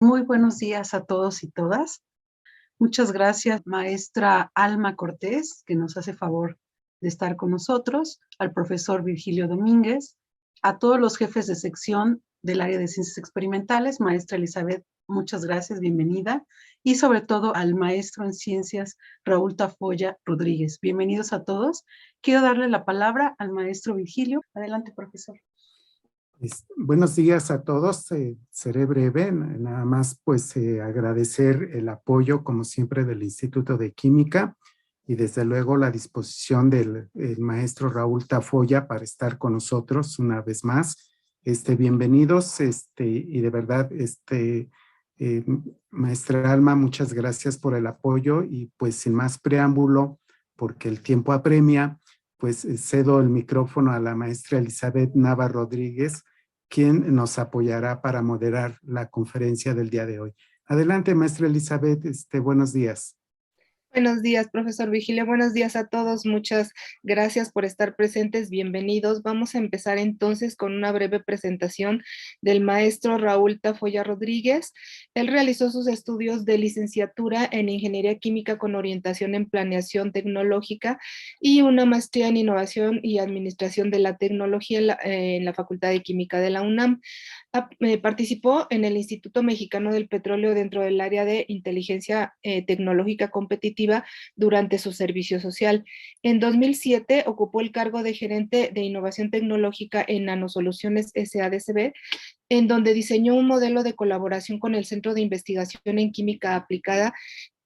Muy buenos días a todos y todas. Muchas gracias, maestra Alma Cortés, que nos hace favor de estar con nosotros, al profesor Virgilio Domínguez, a todos los jefes de sección del área de ciencias experimentales, maestra Elizabeth, muchas gracias, bienvenida, y sobre todo al maestro en ciencias Raúl Tafoya Rodríguez. Bienvenidos a todos. Quiero darle la palabra al maestro Virgilio. Adelante, profesor. Buenos días a todos, seré breve, nada más pues agradecer el apoyo como siempre del Instituto de Química y desde luego la disposición del maestro Raúl Tafoya para estar con nosotros una vez más. Bienvenidos y de verdad eh, maestra Alma, muchas gracias por el apoyo y pues sin más preámbulo, porque el tiempo apremia, pues cedo el micrófono a la maestra Elizabeth Nava Rodríguez, quien nos apoyará para moderar la conferencia del día de hoy. Adelante, maestra Elizabeth, buenos días. Buenos días, profesor Vigilio. Buenos días a todos. Muchas gracias por estar presentes. Bienvenidos. Vamos a empezar entonces con una breve presentación del maestro Raúl Tafoya Rodríguez. Él realizó sus estudios de licenciatura en Ingeniería Química con orientación en Planeación Tecnológica y una maestría en Innovación y Administración de la Tecnología en la Facultad de Química de la UNAM. Participó en el Instituto Mexicano del Petróleo dentro del área de inteligencia tecnológica competitiva durante su servicio social. En 2007 ocupó el cargo de gerente de innovación tecnológica en Nanosoluciones SADCB, en donde diseñó un modelo de colaboración con el Centro de Investigación en Química Aplicada,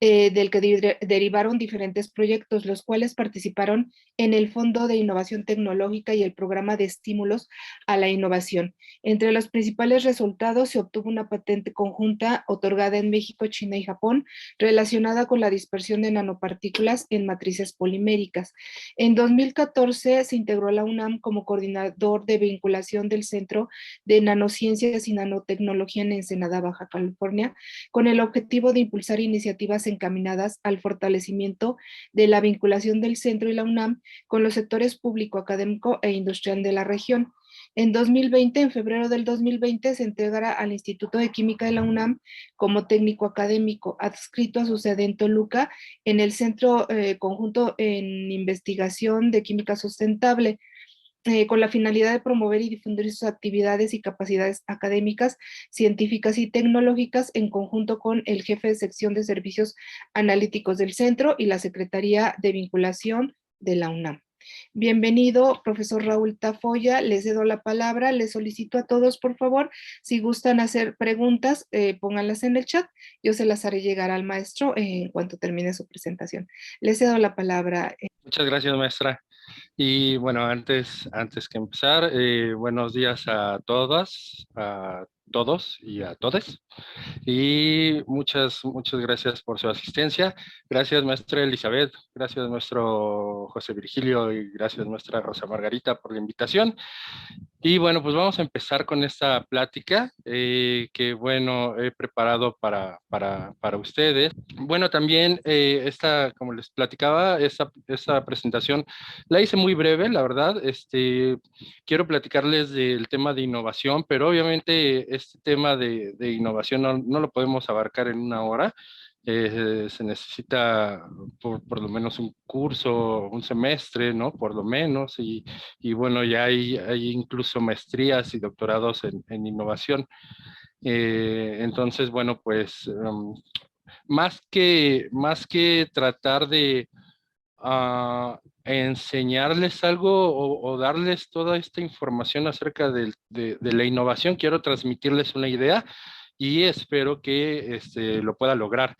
del que derivaron diferentes proyectos, los cuales participaron en el Fondo de Innovación Tecnológica y el Programa de Estímulos a la Innovación. Entre los principales resultados se obtuvo una patente conjunta otorgada en México, China y Japón, relacionada con la dispersión de nanopartículas en matrices poliméricas. En 2014 se integró a la UNAM como coordinador de vinculación del Centro de Nanociencias y Nanotecnología en Ensenada, Baja California, con el objetivo de impulsar iniciativas encaminadas al fortalecimiento de la vinculación del centro y la UNAM con los sectores público, académico e industrial de la región. En 2020, en febrero del 2020, se integra al Instituto de Química de la UNAM como técnico académico, adscrito a su sede en Toluca, en el Centro Conjunto en Investigación de Química Sustentable, con la finalidad de promover y difundir sus actividades y capacidades académicas, científicas y tecnológicas en conjunto con el jefe de sección de servicios analíticos del centro y la Secretaría de Vinculación de la UNAM. Bienvenido, profesor Raúl Tafoya, les cedo la palabra, les solicito a todos, por favor, si gustan hacer preguntas, pónganlas en el chat, yo se las haré llegar al maestro en cuanto termine su presentación. Les cedo la palabra. Muchas gracias, maestra. Y bueno, antes que empezar, buenos días a todas, a todos y a todes. Y muchas gracias por su asistencia. Gracias, maestra Elizabeth. Gracias, maestro José Virgilio. Y gracias, maestra Rosa Margarita, por la invitación. Y bueno, pues vamos a empezar con esta plática que, bueno, he preparado para ustedes. Bueno, también como les platicaba, esta presentación la hice muy breve, la verdad. Quiero platicarles del tema de innovación, pero obviamente este tema de innovación no lo podemos abarcar en una hora. Se necesita por lo menos un curso, un semestre, ¿no? Por lo menos, y bueno, ya hay incluso maestrías y doctorados en innovación. Entonces, bueno, pues más que tratar de enseñarles algo o darles toda esta información acerca de la innovación, quiero transmitirles una idea y espero que lo pueda lograr.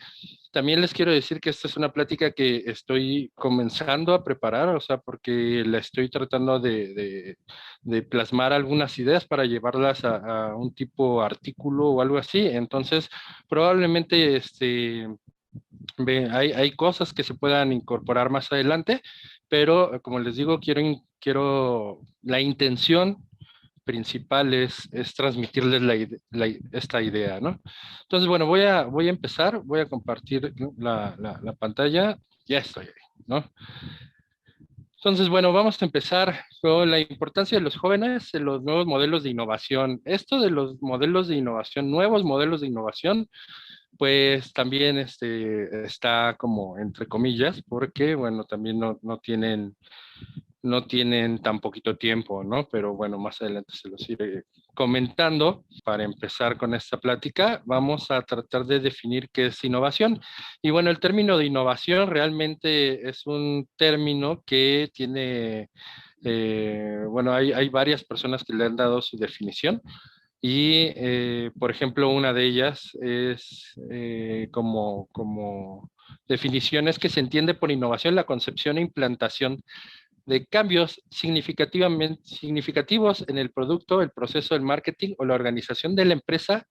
También les quiero decir que esta es una plática que estoy comenzando a preparar, o sea, porque la estoy tratando de plasmar algunas ideas para llevarlas a un tipo artículo o algo así. Entonces, probablemente hay cosas que se puedan incorporar más adelante, pero como les digo, la intención principal es transmitirles esta idea, ¿no? Entonces, bueno, voy a empezar, voy a compartir la pantalla, ya estoy ahí, ¿no? Entonces, bueno, vamos a empezar con la importancia de los jóvenes en los nuevos modelos de innovación. Esto de los modelos de innovación, nuevos modelos de innovación, pues también está como entre comillas, porque, bueno, también no tienen tan poquito tiempo, ¿no? Pero bueno, más adelante se los iré comentando. Para empezar con esta plática, vamos a tratar de definir qué es innovación. Y bueno, el término de innovación realmente es un término que tiene, bueno, hay varias personas que le han dado su definición. Y, por ejemplo, una de ellas es como definiciones que se entiende por innovación la concepción e implantación de cambios significativos en el producto, el proceso del marketing o la organización de la empresa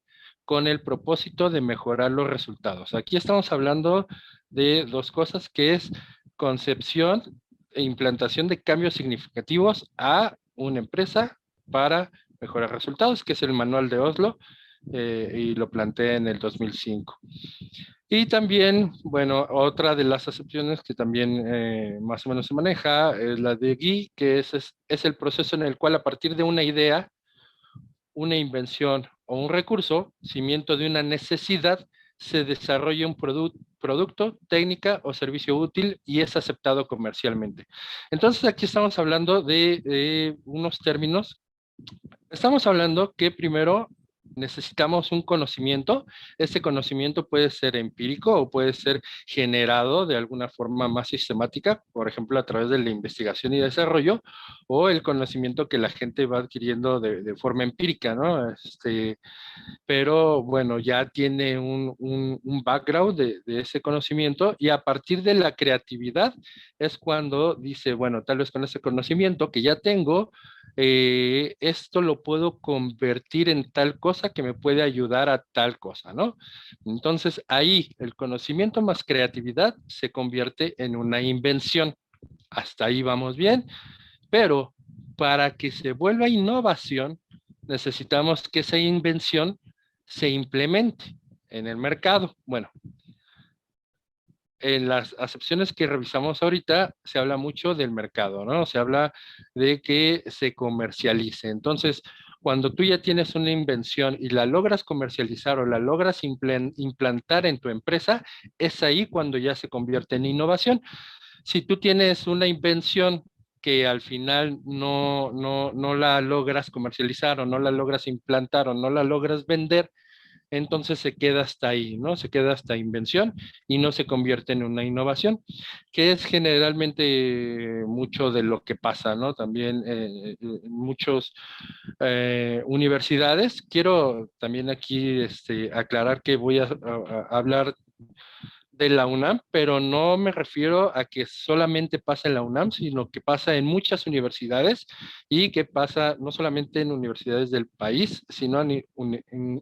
con el propósito de mejorar los resultados. Aquí estamos hablando de dos cosas, que es concepción e implantación de cambios significativos a una empresa para mejorar resultados, que es el manual de Oslo, y lo planteé en el 2005. Y también, bueno, otra de las acepciones que también más o menos se maneja es la de Guy, que es el proceso en el cual a partir de una idea, una invención o un recurso, cimiento de una necesidad, se desarrolla un producto, técnica o servicio útil y es aceptado comercialmente. Entonces aquí estamos hablando de unos términos. Estamos hablando que primero necesitamos un conocimiento. Este conocimiento puede ser empírico o puede ser generado de alguna forma más sistemática, por ejemplo, a través de la investigación y desarrollo, o el conocimiento que la gente va adquiriendo de forma empírica, ¿no? Pero bueno, ya tiene un background de ese conocimiento y a partir de la creatividad es cuando dice, bueno, tal vez con ese conocimiento que ya tengo, esto lo puedo convertir en tal cosa que me puede ayudar a tal cosa, ¿no? Entonces ahí el conocimiento más creatividad se convierte en una invención. Hasta ahí vamos bien, pero para que se vuelva innovación, necesitamos que esa invención se implemente en el mercado. Bueno, en las acepciones que revisamos ahorita se habla mucho del mercado, ¿no? Se habla de que se comercialice. Entonces, cuando tú ya tienes una invención y la logras comercializar o la logras implantar en tu empresa, es ahí cuando ya se convierte en innovación. Si tú tienes una invención que al final no la logras comercializar o no la logras implantar o no la logras vender, entonces se queda hasta ahí, ¿no? Se queda hasta invención y no se convierte en una innovación, que es generalmente mucho de lo que pasa, ¿no? También en muchas universidades. Quiero también aquí aclarar que voy a hablar de la UNAM, pero no me refiero a que solamente pasa en la UNAM, sino que pasa en muchas universidades y que pasa no solamente en universidades del país, sino en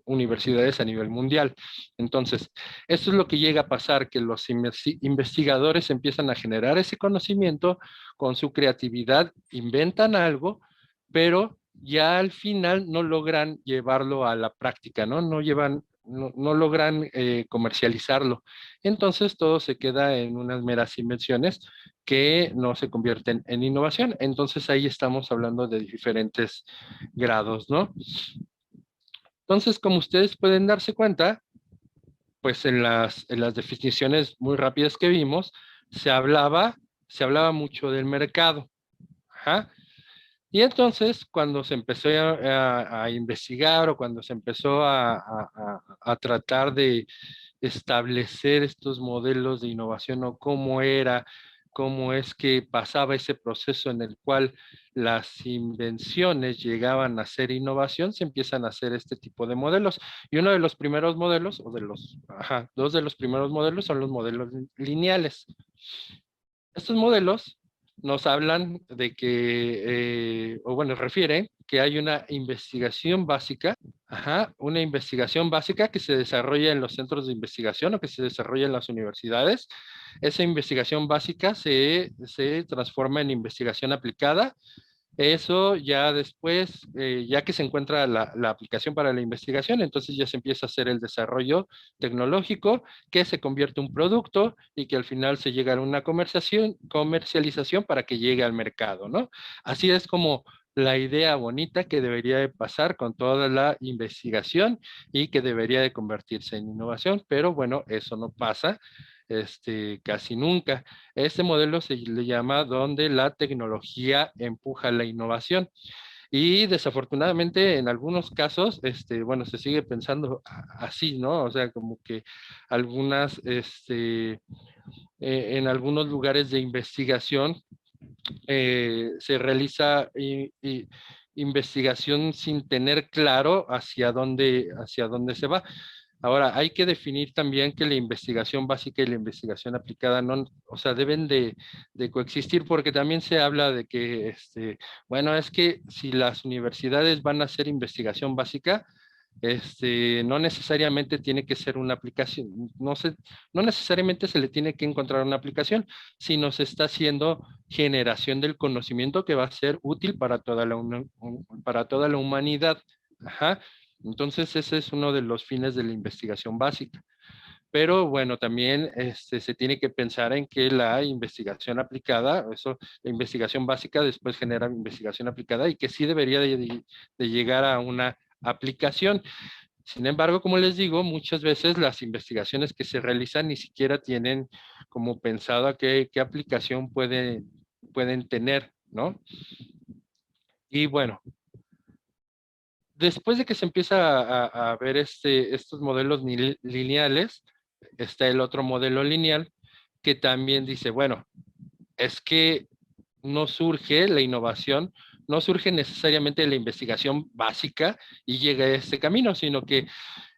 universidades a nivel mundial. Entonces, esto es lo que llega a pasar, que los investigadores empiezan a generar ese conocimiento con su creatividad, inventan algo, pero ya al final no logran llevarlo a la práctica, ¿no? No logran comercializarlo. Entonces todo se queda en unas meras invenciones que no se convierten en innovación. Entonces ahí estamos hablando de diferentes grados, ¿no? Entonces, como ustedes pueden darse cuenta, pues en las definiciones muy rápidas que vimos, se hablaba mucho del mercado. Ajá. Y entonces, cuando se empezó a investigar o cuando se empezó a tratar de establecer estos modelos de innovación o cómo es que pasaba ese proceso en el cual las invenciones llegaban a ser innovación, se empiezan a hacer este tipo de modelos. Y uno de los primeros modelos, dos de los primeros modelos son los modelos lineales. Estos modelos nos hablan de que, o bueno, refieren que hay una investigación básica, una investigación básica que se desarrolla en los centros de investigación o que se desarrolla en las universidades. Esa investigación básica se transforma en investigación aplicada Eso ya después, ya que se encuentra la aplicación para la investigación, entonces ya se empieza a hacer el desarrollo tecnológico que se convierte en un producto y que al final se llega a una comercialización para que llegue al mercado, ¿no? Así es como la idea bonita que debería de pasar con toda la investigación y que debería de convertirse en innovación, pero bueno, eso no pasa casi nunca. Este modelo se le llama donde la tecnología empuja la innovación. Y desafortunadamente en algunos casos, bueno, se sigue pensando así, ¿no? O sea, como que algunas, en algunos lugares de investigación se realiza investigación sin tener claro hacia dónde se va. Ahora, hay que definir también que la investigación básica y la investigación aplicada no, o sea, deben de coexistir porque también se habla de que, bueno, es que si las universidades van a hacer investigación básica, no necesariamente tiene que ser una aplicación, no necesariamente se le tiene que encontrar una aplicación, sino se está haciendo generación del conocimiento que va a ser útil para toda la humanidad. Ajá. Entonces, ese es uno de los fines de la investigación básica. Pero bueno, también se tiene que pensar en que la investigación aplicada, la investigación básica después genera investigación aplicada y que sí debería de llegar a una aplicación. Sin embargo, como les digo, muchas veces las investigaciones que se realizan ni siquiera tienen como pensado a qué aplicación pueden tener, ¿no? Y bueno, después de que se empieza a ver estos modelos lineales, está el otro modelo lineal que también dice, bueno, es que no surge la innovación, no surge necesariamente la investigación básica y llega a este camino, sino que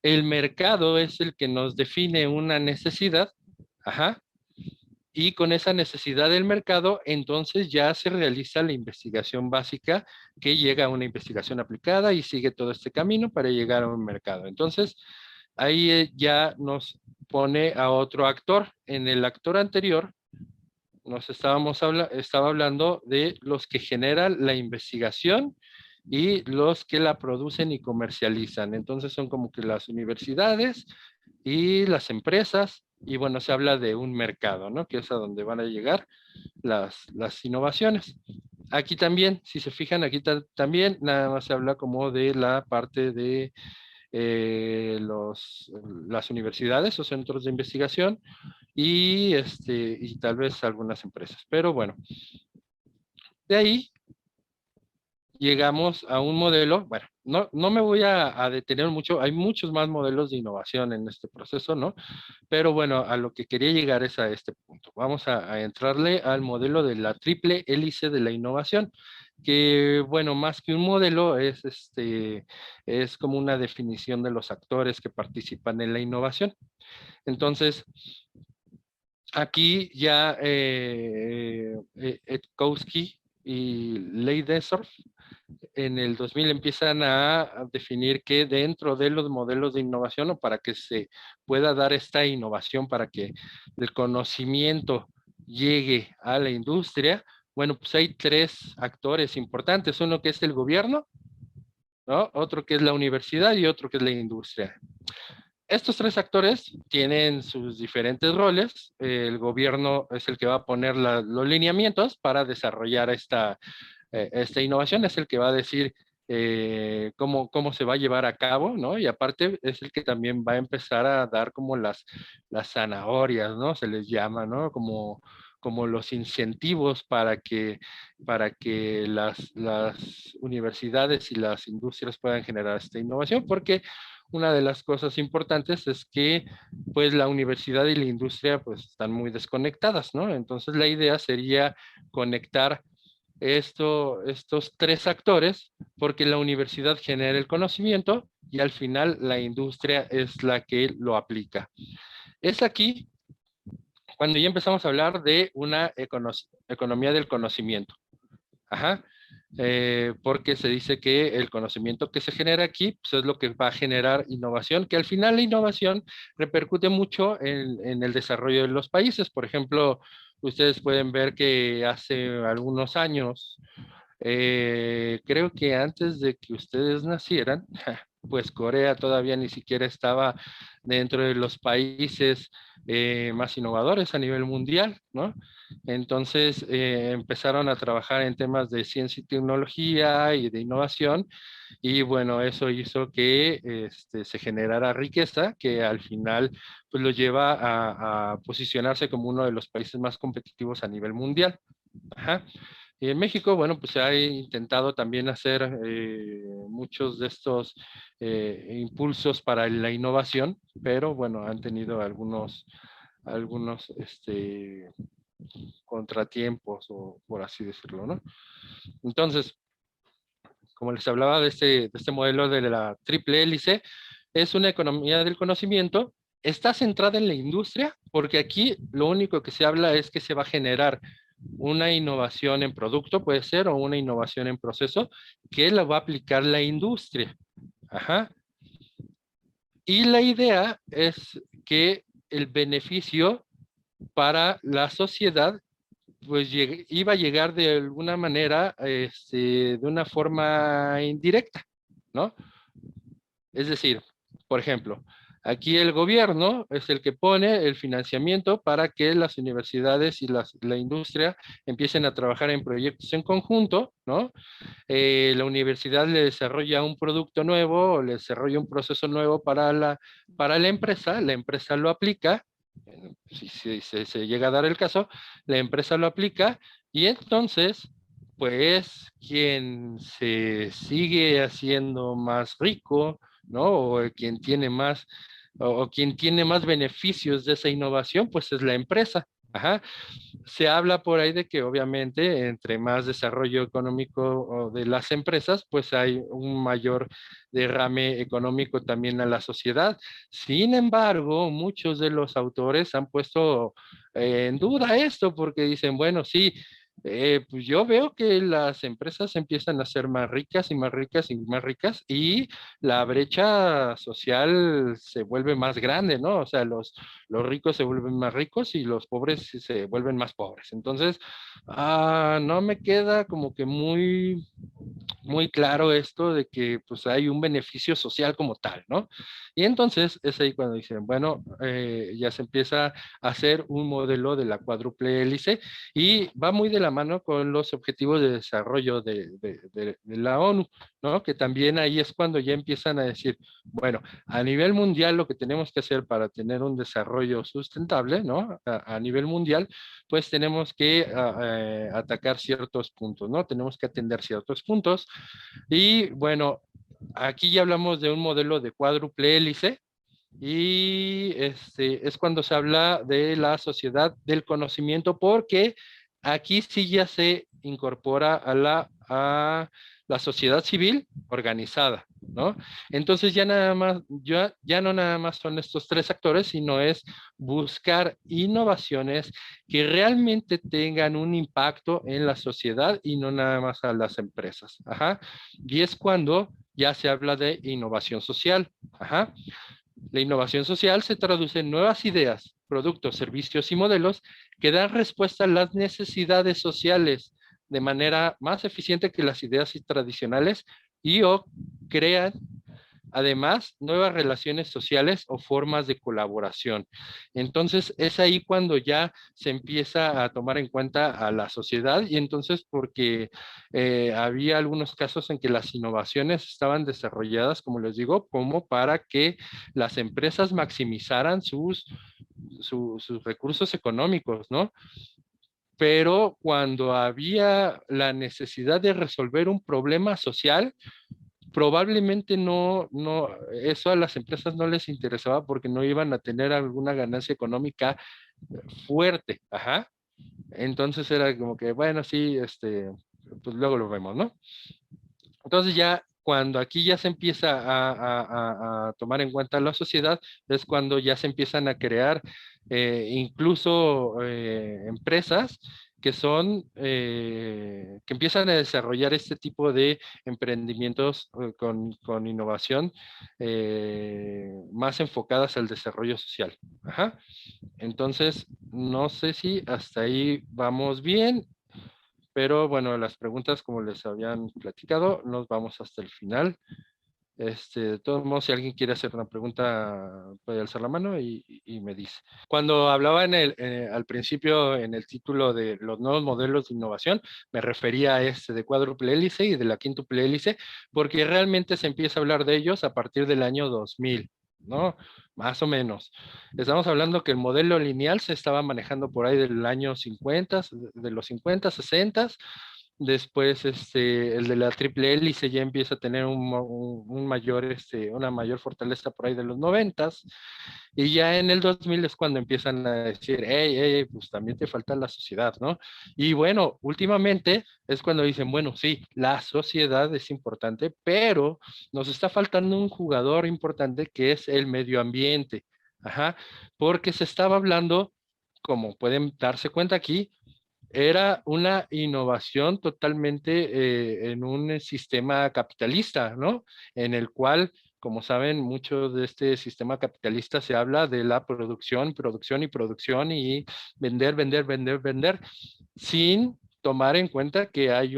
el mercado es el que nos define una necesidad, ajá, y con esa necesidad del mercado, entonces ya se realiza la investigación básica que llega a una investigación aplicada y sigue todo este camino para llegar a un mercado. Entonces, ahí ya nos pone a otro actor. En el actor anterior, estaba hablando de los que generan la investigación y los que la producen y comercializan. Entonces son como que las universidades y las empresas, y bueno, se habla de un mercado, ¿no? Que es a donde van a llegar las innovaciones. Aquí también, si se fijan, aquí también nada más se habla como de la parte de las universidades o centros de investigación y tal vez algunas empresas. Pero bueno, de ahí llegamos a un modelo, bueno, no me voy a detener mucho, hay muchos más modelos de innovación en este proceso, ¿no? Pero bueno, a lo que quería llegar es a este punto. Vamos a entrarle al modelo de la triple hélice de la innovación, que bueno, más que un modelo es como una definición de los actores que participan en la innovación. Entonces, aquí ya Etkowski y Leidesdorf en el 2000 empiezan a definir que dentro de los modelos de innovación o para que se pueda dar esta innovación, para que el conocimiento llegue a la industria, bueno, pues hay tres actores importantes, uno que es el gobierno, ¿no? Otro que es la universidad y otro que es la industria. Estos tres actores tienen sus diferentes roles. El gobierno es el que va a poner los lineamientos para desarrollar esta innovación, es el que va a decir cómo se va a llevar a cabo, ¿no? Y aparte es el que también va a empezar a dar como las zanahorias, ¿no? Se les llama, ¿no? Como los incentivos para que las universidades y las industrias puedan generar esta innovación, porque una de las cosas importantes es que pues la universidad y la industria pues están muy desconectadas, ¿no? Entonces la idea sería conectar estos tres actores porque la universidad genera el conocimiento y al final la industria es la que lo aplica. Es aquí cuando ya empezamos a hablar de una economía del conocimiento. Ajá. Porque se dice que el conocimiento que se genera aquí pues es lo que va a generar innovación, que al final la innovación repercute mucho en el desarrollo de los países. Por ejemplo, ustedes pueden ver que hace algunos años Creo que antes de que ustedes nacieran, pues Corea todavía ni siquiera estaba dentro de los países más innovadores a nivel mundial, ¿no? Entonces empezaron a trabajar en temas de ciencia y tecnología y de innovación, y bueno, eso hizo que se generara riqueza que al final pues lo lleva a posicionarse como uno de los países más competitivos a nivel mundial. Ajá. Y en México, bueno, pues se ha intentado también hacer muchos de estos impulsos para la innovación, pero bueno, han tenido algunos contratiempos, o por así decirlo, ¿no? Entonces, como les hablaba de este modelo de la triple hélice, es una economía del conocimiento, está centrada en la industria, porque aquí lo único que se habla es que se va a generar una innovación en producto, puede ser, o una innovación en proceso, que la va a aplicar la industria. Ajá. Y la idea es que el beneficio para la sociedad pues iba a llegar de alguna manera, de una forma indirecta, ¿no? Es decir, por ejemplo, aquí el gobierno es el que pone el financiamiento para que las universidades y la industria empiecen a trabajar en proyectos en conjunto, ¿no? La universidad le desarrolla un producto nuevo o le desarrolla un proceso nuevo para la empresa lo aplica, si se llega a dar el caso, la empresa lo aplica y entonces, pues, quien se sigue haciendo más rico, ¿no? O quien tiene más, o quien tiene más beneficios de esa innovación, pues es la empresa. Ajá. Se habla por ahí de que obviamente entre más desarrollo económico de las empresas, pues hay un mayor derrame económico también a la sociedad. Sin embargo, muchos de los autores han puesto en duda esto porque dicen, bueno, sí, pues yo veo que las empresas empiezan a ser más ricas y más ricas y más ricas, y la brecha social se vuelve más grande, ¿no? O sea, los ricos se vuelven más ricos y los pobres se vuelven más pobres. Entonces, no me queda como que muy claro esto de que pues hay un beneficio social como tal, ¿no? Y entonces es ahí cuando dicen, bueno, ya se empieza a hacer un modelo de la cuádruple hélice y va muy de la mano con los objetivos de desarrollo de la ONU, ¿no? Que también ahí es cuando ya empiezan a decir, bueno, a nivel mundial lo que tenemos que hacer para tener un desarrollo sustentable, ¿no? A nivel mundial, pues tenemos que atacar ciertos puntos, ¿no? Tenemos que atender ciertos puntos. Y bueno, aquí ya hablamos de un modelo de cuádruple hélice, y es cuando se habla de la sociedad del conocimiento, porque aquí sí ya se incorpora a la sociedad civil organizada, ¿no? Entonces ya no nada más son estos tres actores, sino es buscar innovaciones que realmente tengan un impacto en la sociedad y no nada más a las empresas. Ajá. Y es cuando ya se habla de innovación social. Ajá. La innovación social se traduce en nuevas ideas, productos, servicios y modelos que dan respuesta a las necesidades sociales de manera más eficiente que las ideas tradicionales, y o crean además nuevas relaciones sociales o formas de colaboración. Entonces es ahí cuando ya se empieza a tomar en cuenta a la sociedad, y entonces porque había algunos casos en que las innovaciones estaban desarrolladas, como les digo, como para que las empresas maximizaran sus recursos económicos, ¿no? Pero cuando había la necesidad de resolver un problema social, probablemente eso a las empresas no les interesaba porque no iban a tener alguna ganancia económica fuerte. Ajá. Entonces era como que, bueno, sí, pues luego lo vemos, ¿no? Entonces ya cuando aquí ya se empieza a tomar en cuenta la sociedad, es cuando ya se empiezan a crear incluso empresas que que empiezan a desarrollar este tipo de emprendimientos con innovación más enfocadas al desarrollo social. Ajá. Entonces, no sé si hasta ahí vamos bien. pero bueno, las preguntas, como les habían platicado, nos vamos hasta el final. De todos modos, si alguien quiere hacer una pregunta, puede alzar la mano y me dice. Cuando hablaba al principio en el título de los nuevos modelos de innovación, me refería a de cuádruple hélice y de la quíntuple hélice, porque realmente se empieza a hablar de ellos a partir del año 2000, ¿no? Más o menos. Estamos hablando que el modelo lineal se estaba manejando por ahí del año 50, de los 50, 60. Después, el de la triple hélice ya empieza a tener un mayor, una mayor fortaleza por ahí de los 90. Y ya en el 2000 es cuando empiezan a decir, hey, pues también te falta la sociedad, ¿no? Y bueno, últimamente es cuando dicen, bueno, sí, la sociedad es importante, pero nos está faltando un jugador importante que es el medio ambiente. Ajá, porque se estaba hablando, como pueden darse cuenta aquí, era una innovación totalmente en un sistema capitalista, ¿no? En el cual, como saben, mucho de este sistema capitalista se habla de la producción, producción y producción y vender, vender, vender, vender, sin tomar en cuenta que hay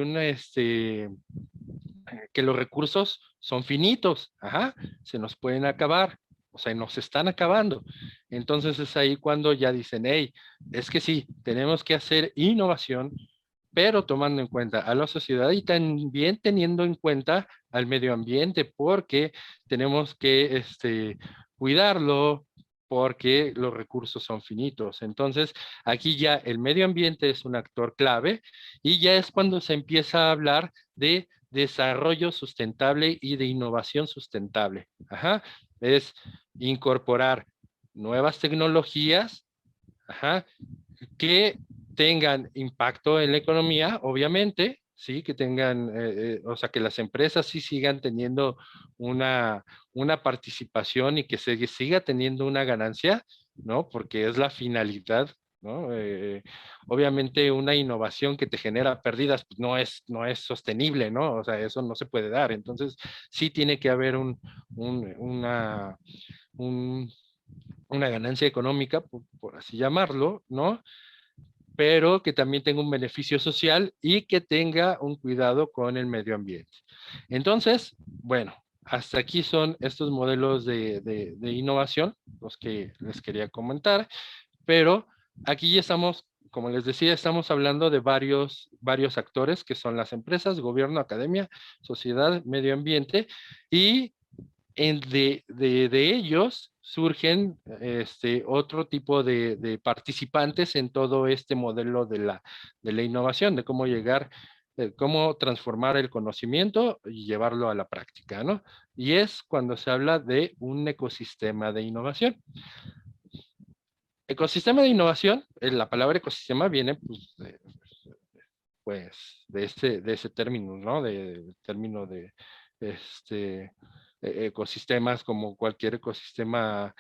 que los recursos son finitos, ajá, se nos pueden acabar, o sea, nos están acabando. Entonces es ahí cuando ya dicen, hey, es que sí, tenemos que hacer innovación, pero tomando en cuenta a la sociedad y también teniendo en cuenta al medio ambiente, porque tenemos que cuidarlo, porque los recursos son finitos. Entonces, aquí ya el medio ambiente es un actor clave y ya es cuando se empieza a hablar de desarrollo sustentable y de innovación sustentable. Ajá. Es incorporar nuevas tecnologías, ajá, que tengan impacto en la economía, obviamente, sí, que tengan, o sea, que las empresas sí sigan teniendo una participación y que se siga teniendo una ganancia, ¿no? Porque es la finalidad, ¿no? Obviamente una innovación que te genera pérdidas pues no es sostenible, ¿no? O sea, eso no se puede dar. Entonces, sí tiene que haber una, un, una ganancia económica, por así llamarlo, ¿no? Pero que también tenga un beneficio social y que tenga un cuidado con el medio ambiente. Entonces, bueno, hasta aquí son estos modelos de innovación, los que les quería comentar, pero aquí ya estamos, como les decía, estamos hablando de varios actores que son las empresas, gobierno, academia, sociedad, medio ambiente, y de ellos surgen otro tipo de participantes en todo este modelo de la innovación, de cómo llegar, cómo transformar el conocimiento y llevarlo a la práctica, ¿no? Y es cuando se habla de un ecosistema de innovación. Ecosistema de innovación, la palabra ecosistema viene de ese término, ¿no? Del término de ecosistemas, como cualquier ecosistema,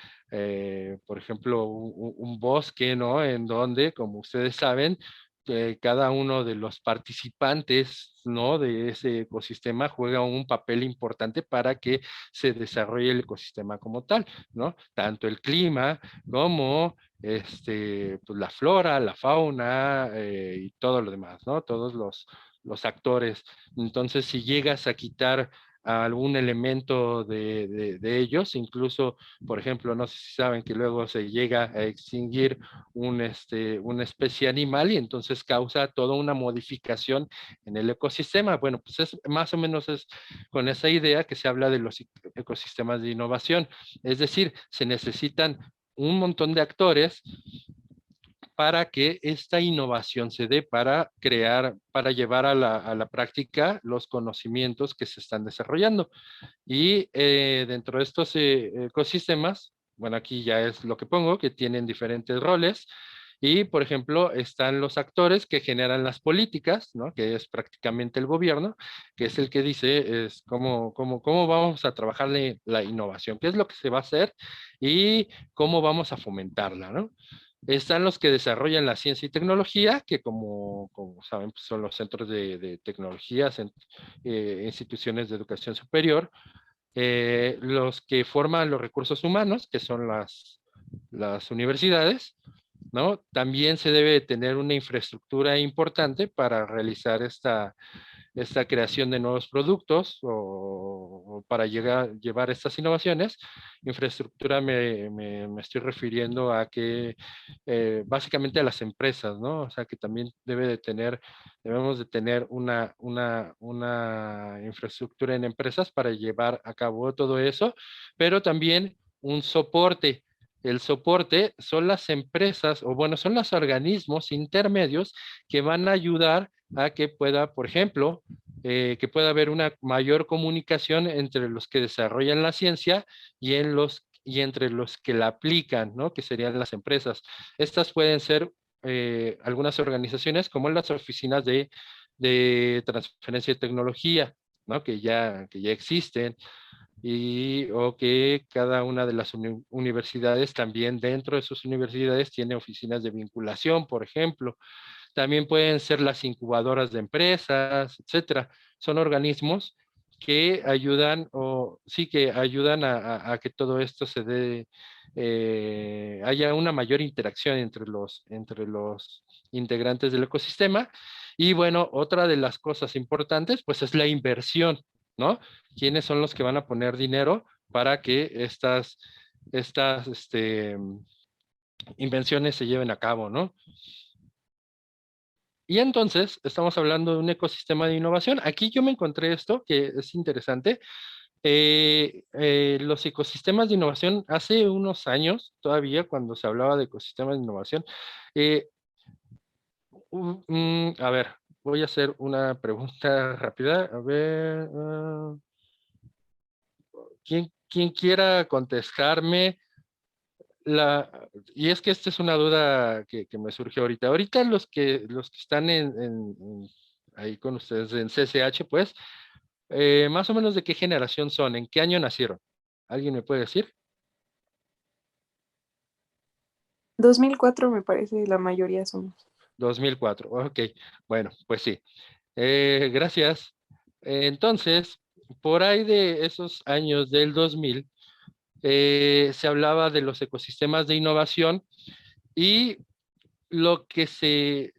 por ejemplo, un bosque, ¿no? En donde, como ustedes saben, cada uno de los participantes, ¿no? De ese ecosistema juega un papel importante para que se desarrolle el ecosistema como tal, ¿no? Tanto el clima como pues la flora, la fauna y todo lo demás, ¿no? Todos los actores. Entonces, si llegas a quitar algún elemento de ellos, incluso, por ejemplo, no sé si saben que luego se llega a extinguir una especie animal y entonces causa toda una modificación en el ecosistema. Bueno, pues más o menos es con esa idea que se habla de los ecosistemas de innovación. Es decir, se necesitan un montón de actores para que esta innovación se dé, para crear, para llevar a la práctica los conocimientos que se están desarrollando. Y dentro de estos ecosistemas, bueno, aquí ya es lo que pongo, que tienen diferentes roles. Y, por ejemplo, están los actores que generan las políticas, ¿no? Que es prácticamente el gobierno, que es el que dice es cómo vamos a trabajar la innovación, qué es lo que se va a hacer y cómo vamos a fomentarla, ¿no? Están los que desarrollan la ciencia y tecnología, que como saben, pues son los centros de tecnologías, instituciones de educación superior, los que forman los recursos humanos, que son las universidades, ¿no? También se debe de tener una infraestructura importante para realizar esta creación de nuevos productos o para llevar estas innovaciones. Infraestructura me estoy refiriendo a que básicamente a las empresas, ¿no? O sea, que también debemos de tener una infraestructura en empresas para llevar a cabo todo eso, pero también un soporte. El soporte son las empresas, o bueno, son los organismos intermedios que van a ayudar a que pueda, por ejemplo, que pueda haber una mayor comunicación entre los que desarrollan la ciencia y entre los que la aplican, ¿no? Que serían las empresas. Estas pueden ser algunas organizaciones como las oficinas de transferencia de tecnología, ¿no? Que ya existen, o que cada una de las universidades también dentro de sus universidades tiene oficinas de vinculación, por ejemplo. También pueden ser las incubadoras de empresas, etcétera. Son organismos que ayudan, o sí que ayudan a que todo esto se dé, haya una mayor interacción entre los integrantes del ecosistema. Y bueno, otra de las cosas importantes, pues es la inversión, ¿no? ¿Quiénes son los que van a poner dinero para que estas invenciones se lleven a cabo, ¿no? Y entonces estamos hablando de un ecosistema de innovación. Aquí yo me encontré esto que es interesante. Los ecosistemas de innovación, hace unos años, todavía cuando se hablaba de ecosistemas de innovación, eh, a ver, voy a hacer una pregunta rápida. A ver, ¿quién quiera contestarme? Y es que esta es una duda que me surgió ahorita. Ahorita los que están ahí con ustedes en CCH, pues, más o menos de qué generación son, en qué año nacieron. ¿Alguien me puede decir? 2004 me parece, la mayoría somos. 2004. Ok, bueno, pues sí. Gracias. Entonces, por ahí de esos años del 2000, se hablaba de los ecosistemas de innovación y lo que se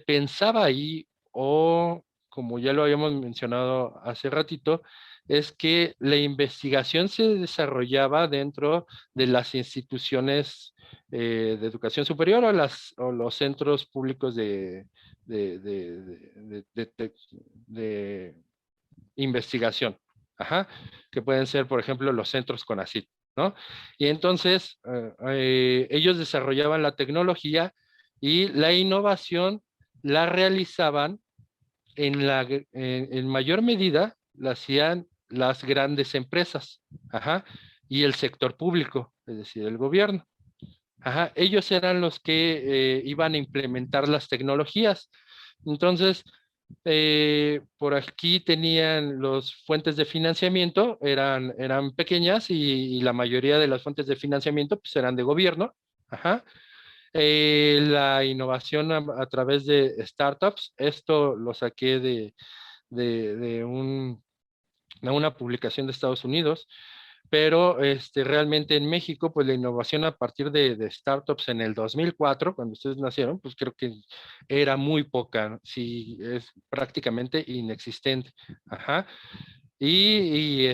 pensaba ahí, o como ya lo habíamos mencionado hace ratito, es que la investigación se desarrollaba dentro de las instituciones de educación superior o los centros públicos de, de- de investigación, ajá, que pueden ser, por ejemplo, los centros CONACYT, ¿no? Y entonces ellos desarrollaban la tecnología y la innovación la realizaban en mayor medida, la hacían las grandes empresas, ajá, y el sector público, es decir, el gobierno. Ajá, ellos eran los que iban a implementar las tecnologías. Entonces, por aquí tenían los fuentes de financiamiento, eran pequeñas y la mayoría de las fuentes de financiamiento pues, eran de gobierno. Ajá. La innovación a través de startups, esto lo saqué de una publicación de Estados Unidos, pero realmente en México, pues la innovación a partir de startups en el 2004, cuando ustedes nacieron, pues creo que era muy poca, ¿no? Sí, es prácticamente inexistente. Ajá. Y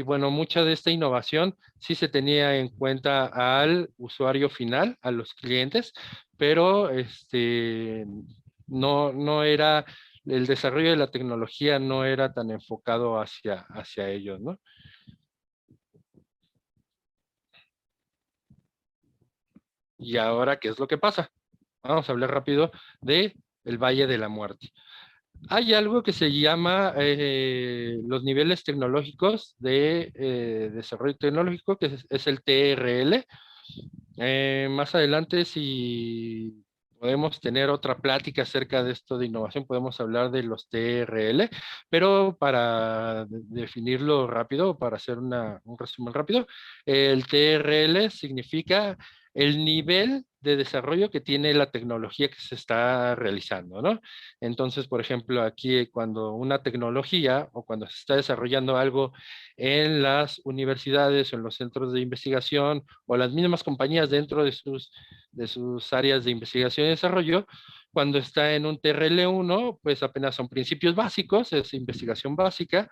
bueno, mucha de esta innovación sí se tenía en cuenta al usuario final, a los clientes, pero no era, el desarrollo de la tecnología no era tan enfocado hacia ellos, ¿no? Y ahora, ¿qué es lo que pasa? Vamos a hablar rápido de el Valle de la Muerte. Hay algo que se llama los niveles tecnológicos de desarrollo tecnológico, que es el TRL. Más adelante, si podemos tener otra plática acerca de esto de innovación, podemos hablar de los TRL, pero para definirlo rápido, para hacer un resumen rápido, el TRL significa el nivel de desarrollo que tiene la tecnología que se está realizando, ¿no? Entonces, por ejemplo, aquí cuando una tecnología o cuando se está desarrollando algo en las universidades o en los centros de investigación o las mismas compañías dentro de sus áreas de investigación y desarrollo, cuando está en un TRL1, pues apenas son principios básicos, es investigación básica.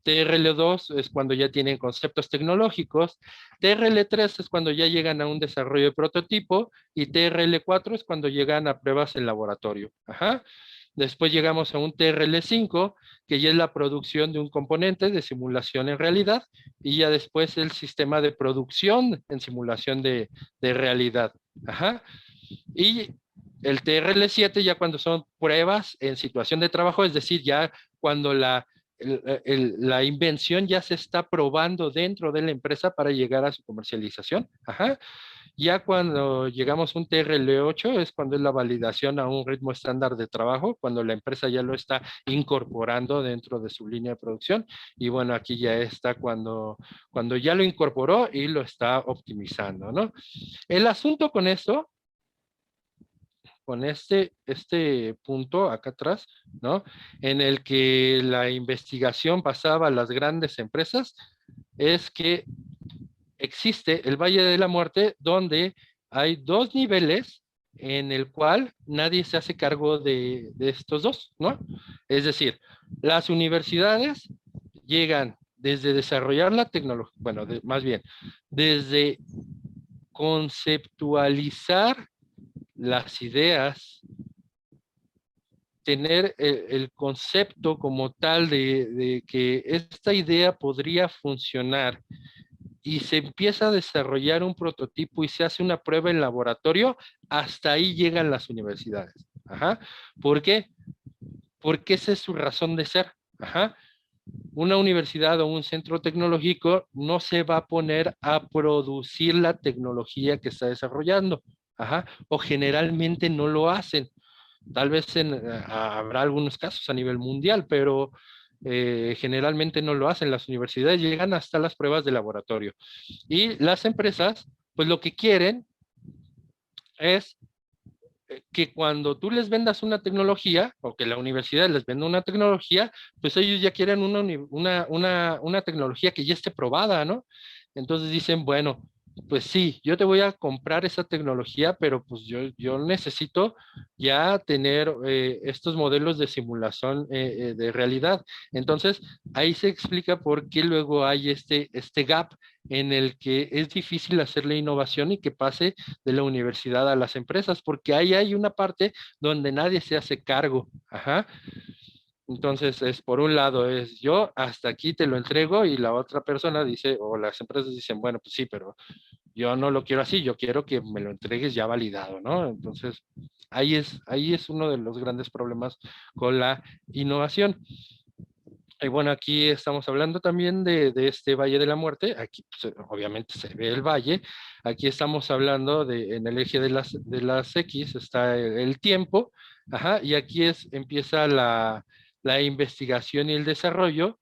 TRL2 es cuando ya tienen conceptos tecnológicos. TRL3 es cuando ya llegan a un desarrollo de prototipo y TRL4 es cuando llegan a pruebas en laboratorio. Ajá. Después llegamos a un TRL5, que ya es la producción de un componente de simulación en realidad, y ya después el sistema de producción en simulación de realidad. Ajá. Y el TRL7 ya cuando son pruebas en situación de trabajo, es decir, ya cuando la invención ya se está probando dentro de la empresa para llegar a su comercialización. Ajá. Ya cuando llegamos a un TRL8 es cuando es la validación a un ritmo estándar de trabajo, cuando la empresa ya lo está incorporando dentro de su línea de producción. Y bueno, aquí ya está cuando ya lo incorporó y lo está optimizando, ¿no? El asunto con esto, con este punto acá atrás, ¿no? En el que la investigación pasaba a las grandes empresas, es que existe el Valle de la Muerte, donde hay dos niveles en el cual nadie se hace cargo de estos dos, ¿no? Es decir, las universidades llegan desde desarrollar la tecnología, bueno, más bien, desde conceptualizar las ideas, tener el concepto como tal de que esta idea podría funcionar y se empieza a desarrollar un prototipo y se hace una prueba en laboratorio, hasta ahí llegan las universidades. Ajá. ¿Por qué? Porque esa es su razón de ser. Ajá. Una universidad o un centro tecnológico no se va a poner a producir la tecnología que está desarrollando. Ajá. O generalmente no lo hacen. Tal vez habrá algunos casos a nivel mundial, pero generalmente no lo hacen. Las universidades llegan hasta las pruebas de laboratorio. Y las empresas, pues lo que quieren es que cuando tú les vendas una tecnología, o que la universidad les venda una tecnología, pues ellos ya quieren una tecnología que ya esté probada, ¿no? Entonces dicen, bueno, pues sí, yo te voy a comprar esa tecnología, pero pues yo necesito ya tener estos modelos de simulación de realidad. Entonces, ahí se explica por qué luego hay este gap en el que es difícil hacer la innovación y que pase de la universidad a las empresas, porque ahí hay una parte donde nadie se hace cargo. Ajá. Entonces, es por un lado, es yo hasta aquí te lo entrego y la otra persona dice, o las empresas dicen, bueno, pues sí, pero yo no lo quiero así, yo quiero que me lo entregues ya validado, ¿no? Entonces, ahí es uno de los grandes problemas con la innovación. Y bueno, aquí estamos hablando también de este Valle de la Muerte. Aquí pues, obviamente se ve el valle. Aquí estamos hablando en el eje de las X está el tiempo. Ajá, y aquí empieza la investigación y el desarrollo.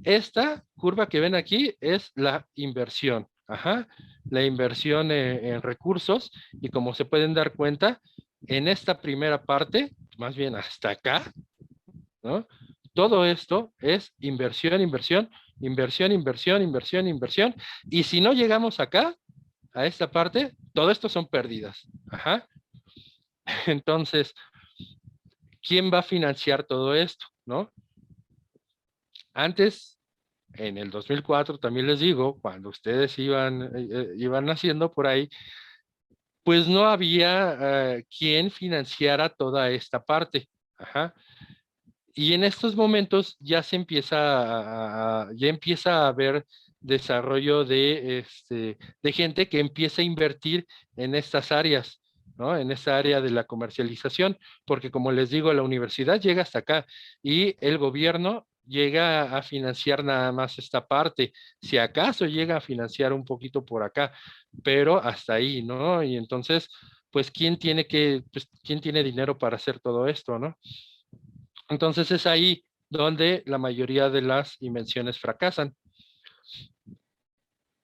Esta curva que ven aquí es la inversión. Ajá, la inversión en recursos. Y como se pueden dar cuenta, en esta primera parte, más bien hasta acá, ¿no? Todo esto es inversión, inversión, inversión, inversión, inversión, inversión. Y si no llegamos acá, a esta parte, todo esto son pérdidas. Ajá. Entonces, ¿quién va a financiar todo esto? ¿No? Antes, en el 2004, también les digo, cuando ustedes iban naciendo por ahí, pues no había quien financiara toda esta parte. Ajá. Y en estos momentos ya ya empieza a haber desarrollo de gente que empieza a invertir en estas áreas, ¿no? En esta área de la comercialización, porque como les digo, la universidad llega hasta acá y el gobierno llega a financiar nada más esta parte, si acaso llega a financiar un poquito por acá, pero hasta ahí, ¿no? Y entonces, pues, ¿quién tiene dinero para hacer todo esto, ¿no? Entonces es ahí donde la mayoría de las invenciones fracasan.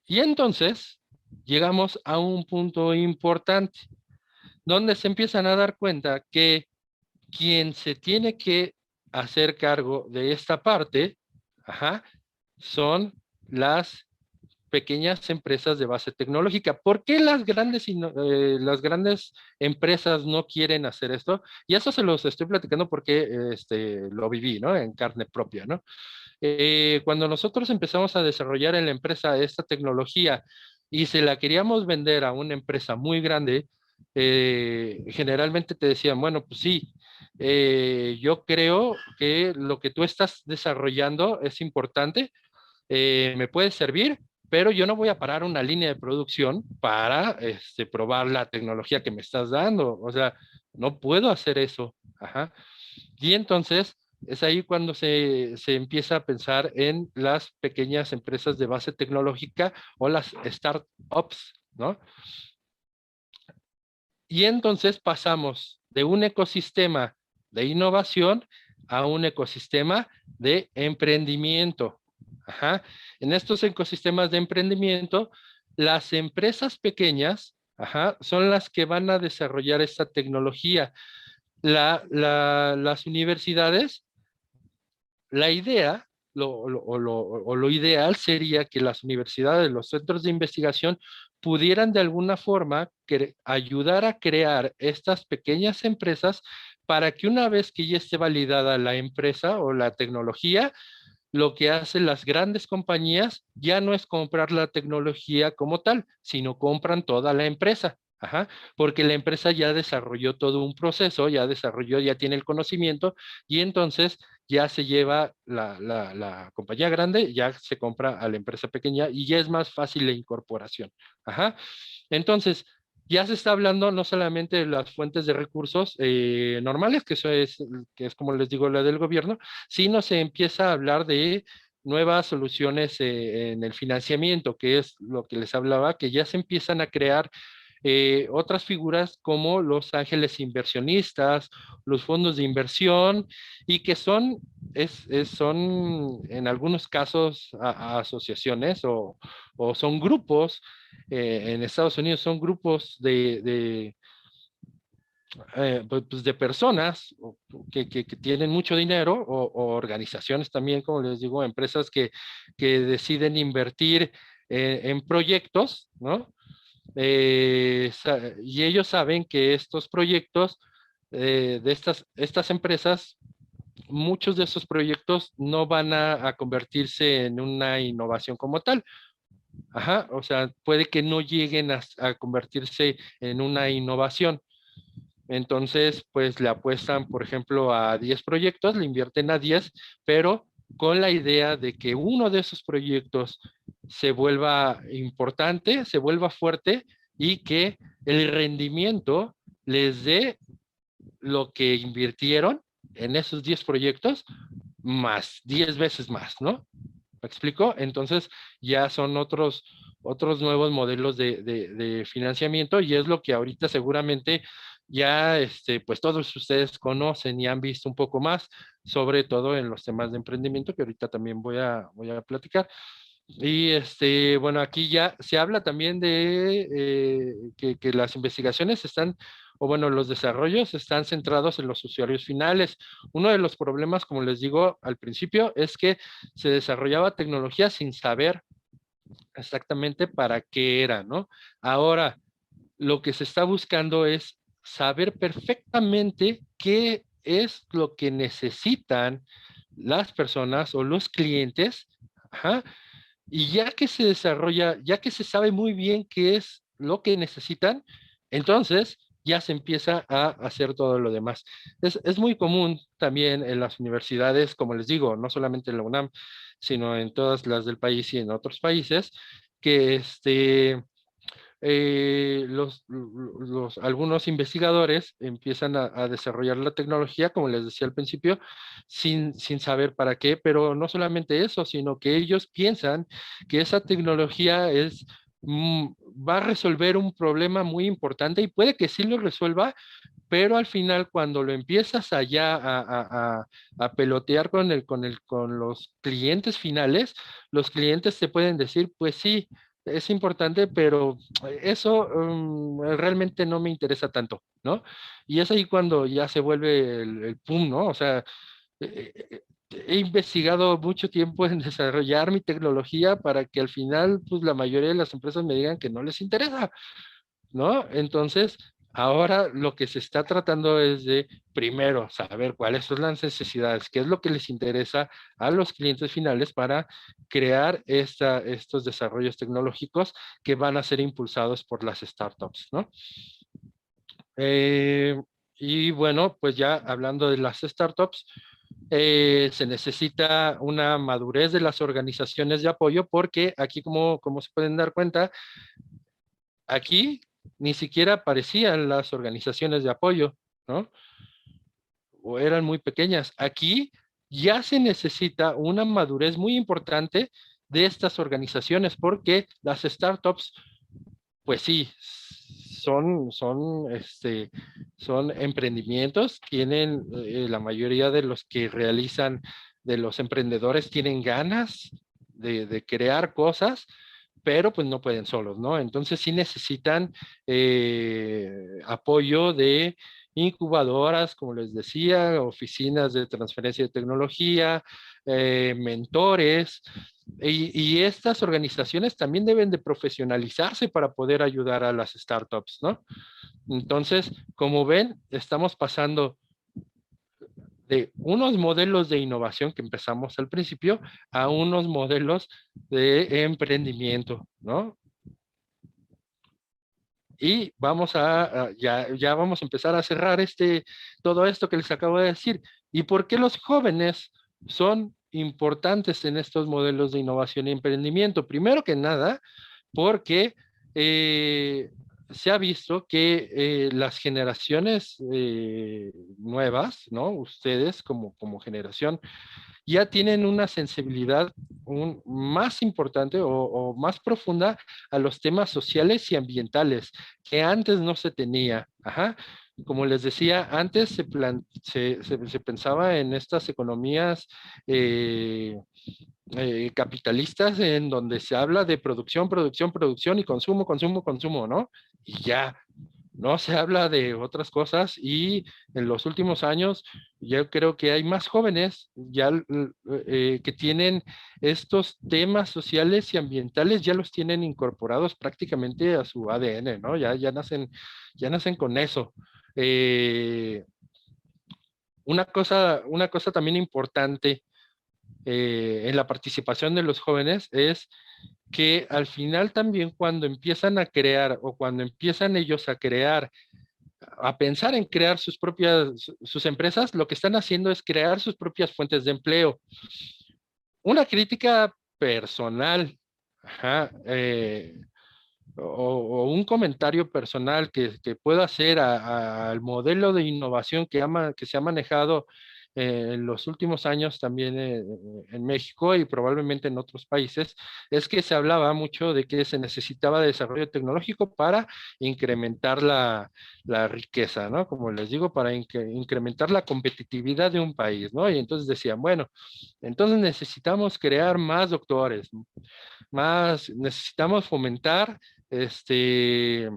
Y entonces, llegamos a un punto importante, donde se empiezan a dar cuenta que quien se tiene que hacer cargo de esta parte, son las pequeñas empresas de base tecnológica. ¿Por qué las grandes empresas no quieren hacer esto? Y eso se los estoy platicando porque lo viví, ¿no? En carne propia, ¿no? Cuando nosotros empezamos a desarrollar en la empresa esta tecnología y se la queríamos vender a una empresa muy grande, generalmente te decían, bueno, pues sí, yo creo que lo que tú estás desarrollando es importante, me puede servir, pero yo no voy a parar una línea de producción para probar la tecnología que me estás dando. O sea, no puedo hacer eso. Ajá. Y entonces es ahí cuando se empieza a pensar en las pequeñas empresas de base tecnológica o las startups, ¿no? Y entonces pasamos de un ecosistema de innovación a un ecosistema de emprendimiento. Ajá. En estos ecosistemas de emprendimiento, las empresas pequeñas, son las que van a desarrollar esta tecnología. Las universidades, la idea lo ideal sería que las universidades, los centros de investigación pudieran de alguna forma ayudar a crear estas pequeñas empresas para que una vez que ya esté validada la empresa o la tecnología, lo que hacen las grandes compañías ya no es comprar la tecnología como tal, sino compran toda la empresa. Ajá, porque la empresa ya desarrolló todo un proceso, ya desarrolló, ya tiene el conocimiento y entonces ya se lleva la compañía grande, ya se compra a la empresa pequeña y ya es más fácil la incorporación. Ajá. Entonces, ya se está hablando no solamente de las fuentes de recursos normales, que es como les digo la del gobierno, sino se empieza a hablar de nuevas soluciones en el financiamiento, que es lo que les hablaba, que ya se empiezan a crear otras figuras como los ángeles inversionistas, los fondos de inversión, y que son en algunos casos asociaciones o son grupos, en Estados Unidos son grupos pues de personas que tienen mucho dinero o organizaciones también, como les digo, empresas que deciden invertir en proyectos, ¿no? Y ellos saben que estos proyectos de estas empresas, muchos de esos proyectos no van a convertirse en una innovación como tal. Ajá, o sea, puede que no lleguen a convertirse en una innovación. Entonces, pues le apuestan, por ejemplo, a 10 proyectos, le invierten a 10, pero con la idea de que uno de esos proyectos se vuelva importante, se vuelva fuerte y que el rendimiento les dé lo que invirtieron en esos 10 proyectos más 10 veces más, ¿no? ¿Me explico? Entonces ya son otros nuevos modelos de financiamiento y es lo que ahorita seguramente ya pues todos ustedes conocen y han visto un poco más, sobre todo en los temas de emprendimiento que ahorita también voy a platicar. Y bueno, aquí ya se habla también de que las investigaciones están, o bueno, los desarrollos están centrados en los usuarios finales. Uno de los problemas, como les digo al principio, es que se desarrollaba tecnología sin saber exactamente para qué era, ¿no? Ahora, lo que se está buscando es saber perfectamente qué es lo que necesitan las personas o los clientes, ajá, y ya que se desarrolla, ya que se sabe muy bien qué es lo que necesitan, entonces ya se empieza a hacer todo lo demás. Es muy común también en las universidades, como les digo, no solamente en la UNAM, sino en todas las del país y en otros países, que algunos investigadores empiezan a desarrollar la tecnología, como les decía al principio, sin saber para qué, pero no solamente eso, sino que ellos piensan que esa tecnología va a resolver un problema muy importante y puede que sí lo resuelva, pero al final cuando lo empiezas allá a pelotear con los clientes finales, los clientes te pueden decir, pues sí, es importante, pero eso realmente no me interesa tanto, ¿no? Y es ahí cuando ya se vuelve el pum, ¿no? O sea, he investigado mucho tiempo en desarrollar mi tecnología para que al final, pues la mayoría de las empresas me digan que no les interesa, ¿no? Entonces, ahora lo que se está tratando es de, primero, saber cuáles son las necesidades, qué es lo que les interesa a los clientes finales para crear estos desarrollos tecnológicos que van a ser impulsados por las startups, ¿no? Eh, y bueno, pues ya hablando de las startups, se necesita una madurez de las organizaciones de apoyo porque aquí, como se pueden dar cuenta, aquí ni siquiera aparecían las organizaciones de apoyo, ¿no? O eran muy pequeñas. Aquí ya se necesita una madurez muy importante de estas organizaciones porque las startups, pues sí, son emprendimientos, tienen la mayoría de los que realizan, de los emprendedores, tienen ganas de crear cosas, pero pues no pueden solos, ¿no? Entonces sí necesitan apoyo de incubadoras, como les decía, oficinas de transferencia de tecnología, mentores, y estas organizaciones también deben de profesionalizarse para poder ayudar a las startups, ¿no? Entonces, como ven, estamos pasando de unos modelos de innovación que empezamos al principio a unos modelos de emprendimiento, ¿no? Y ya vamos a empezar a cerrar todo esto que les acabo de decir. ¿Y por qué los jóvenes son importantes en estos modelos de innovación y emprendimiento? Primero que nada, porque se ha visto que las generaciones nuevas, ¿no? Ustedes como generación, ya tienen una sensibilidad más importante o más profunda a los temas sociales y ambientales que antes no se tenía. Ajá. Como les decía, antes se pensaba en estas economías capitalistas en donde se habla de producción, producción, producción y consumo, consumo, consumo, ¿no? Y ya, no se habla de otras cosas y en los últimos años yo creo que hay más jóvenes ya que tienen estos temas sociales y ambientales, ya los tienen incorporados prácticamente a su ADN, ¿no? Ya nacen con eso. Eh, una cosa también importante en la participación de los jóvenes es que al final también cuando empiezan a crear o cuando empiezan ellos a crear, a pensar en crear sus empresas, lo que están haciendo es crear sus propias fuentes de empleo. Una crítica personal, ajá, o un comentario personal que pueda hacer al modelo de innovación que se ha manejado en los últimos años también en México y probablemente en otros países, es que se hablaba mucho de que se necesitaba desarrollo tecnológico para incrementar la riqueza, ¿no? Como les digo, para incrementar la competitividad de un país, ¿no? Y entonces decían, bueno, entonces necesitamos crear más doctores, necesitamos fomentar que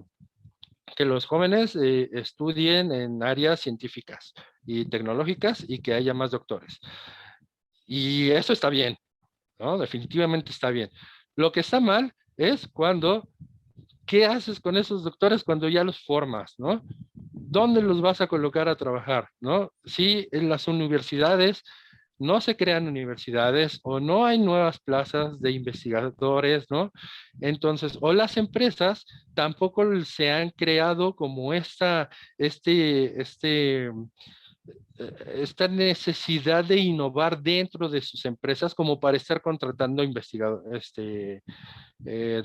los jóvenes estudien en áreas científicas y tecnológicas y que haya más doctores. Y eso está bien, ¿no? Definitivamente está bien. Lo que está mal es ¿qué haces con esos doctores cuando ya los formas, ¿no? ¿Dónde los vas a colocar a trabajar, ¿no? Si en las universidades no se crean universidades o no hay nuevas plazas de investigadores, ¿no? Entonces, o las empresas tampoco se han creado como esta necesidad de innovar dentro de sus empresas como para estar contratando investigadores,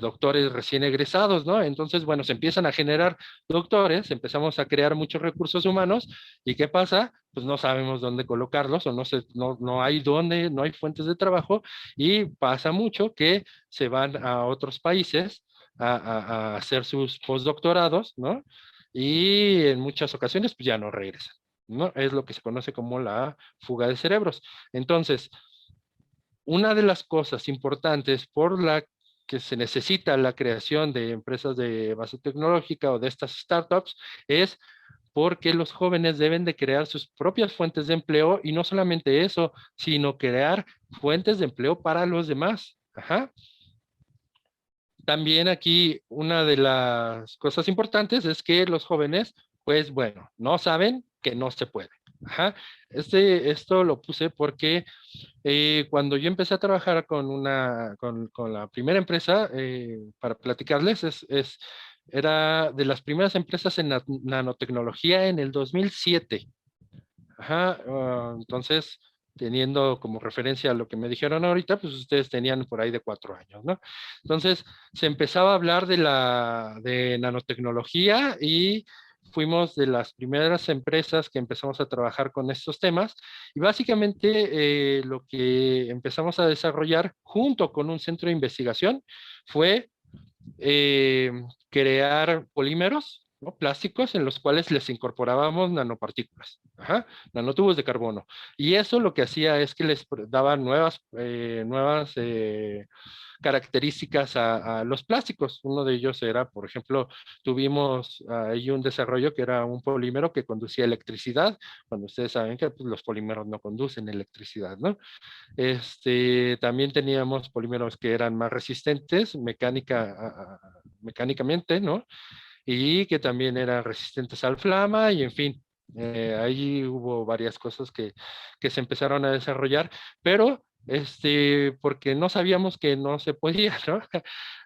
doctores recién egresados, ¿no? Entonces, bueno, se empiezan a generar doctores, empezamos a crear muchos recursos humanos, ¿y qué pasa? Pues no sabemos dónde colocarlos o no hay no hay fuentes de trabajo y pasa mucho que se van a otros países a hacer sus postdoctorados, ¿no? Y en muchas ocasiones pues ya no regresan, ¿no? Es lo que se conoce como la fuga de cerebros. Entonces, una de las cosas importantes por la que se necesita la creación de empresas de base tecnológica o de estas startups es porque los jóvenes deben de crear sus propias fuentes de empleo y no solamente eso, sino crear fuentes de empleo para los demás. Ajá. También aquí una de las cosas importantes es que los jóvenes, pues bueno, no saben que no se puede. Ajá. Esto lo puse porque cuando yo empecé a trabajar con la primera empresa, para platicarles, era de las primeras empresas en nanotecnología en el 2007. Ajá, entonces, teniendo como referencia lo que me dijeron ahorita, pues ustedes tenían por ahí de 4 años, ¿no? Entonces, se empezaba a hablar de nanotecnología y fuimos de las primeras empresas que empezamos a trabajar con estos temas y básicamente lo que empezamos a desarrollar junto con un centro de investigación fue eh, crear polímeros, ¿no? Plásticos en los cuales les incorporábamos nanopartículas, ajá, nanotubos de carbono. Y eso lo que hacía es que les daba nuevas características a los plásticos. Uno de ellos era, por ejemplo, tuvimos ahí un desarrollo que era un polímero que conducía electricidad, cuando ustedes saben que pues, los polímeros no conducen electricidad, ¿no? También teníamos polímeros que eran más resistentes mecánicamente, ¿no? Y que también eran resistentes al flama y en fin, ahí hubo varias cosas que se empezaron a desarrollar, pero porque no sabíamos que no se podía, ¿no?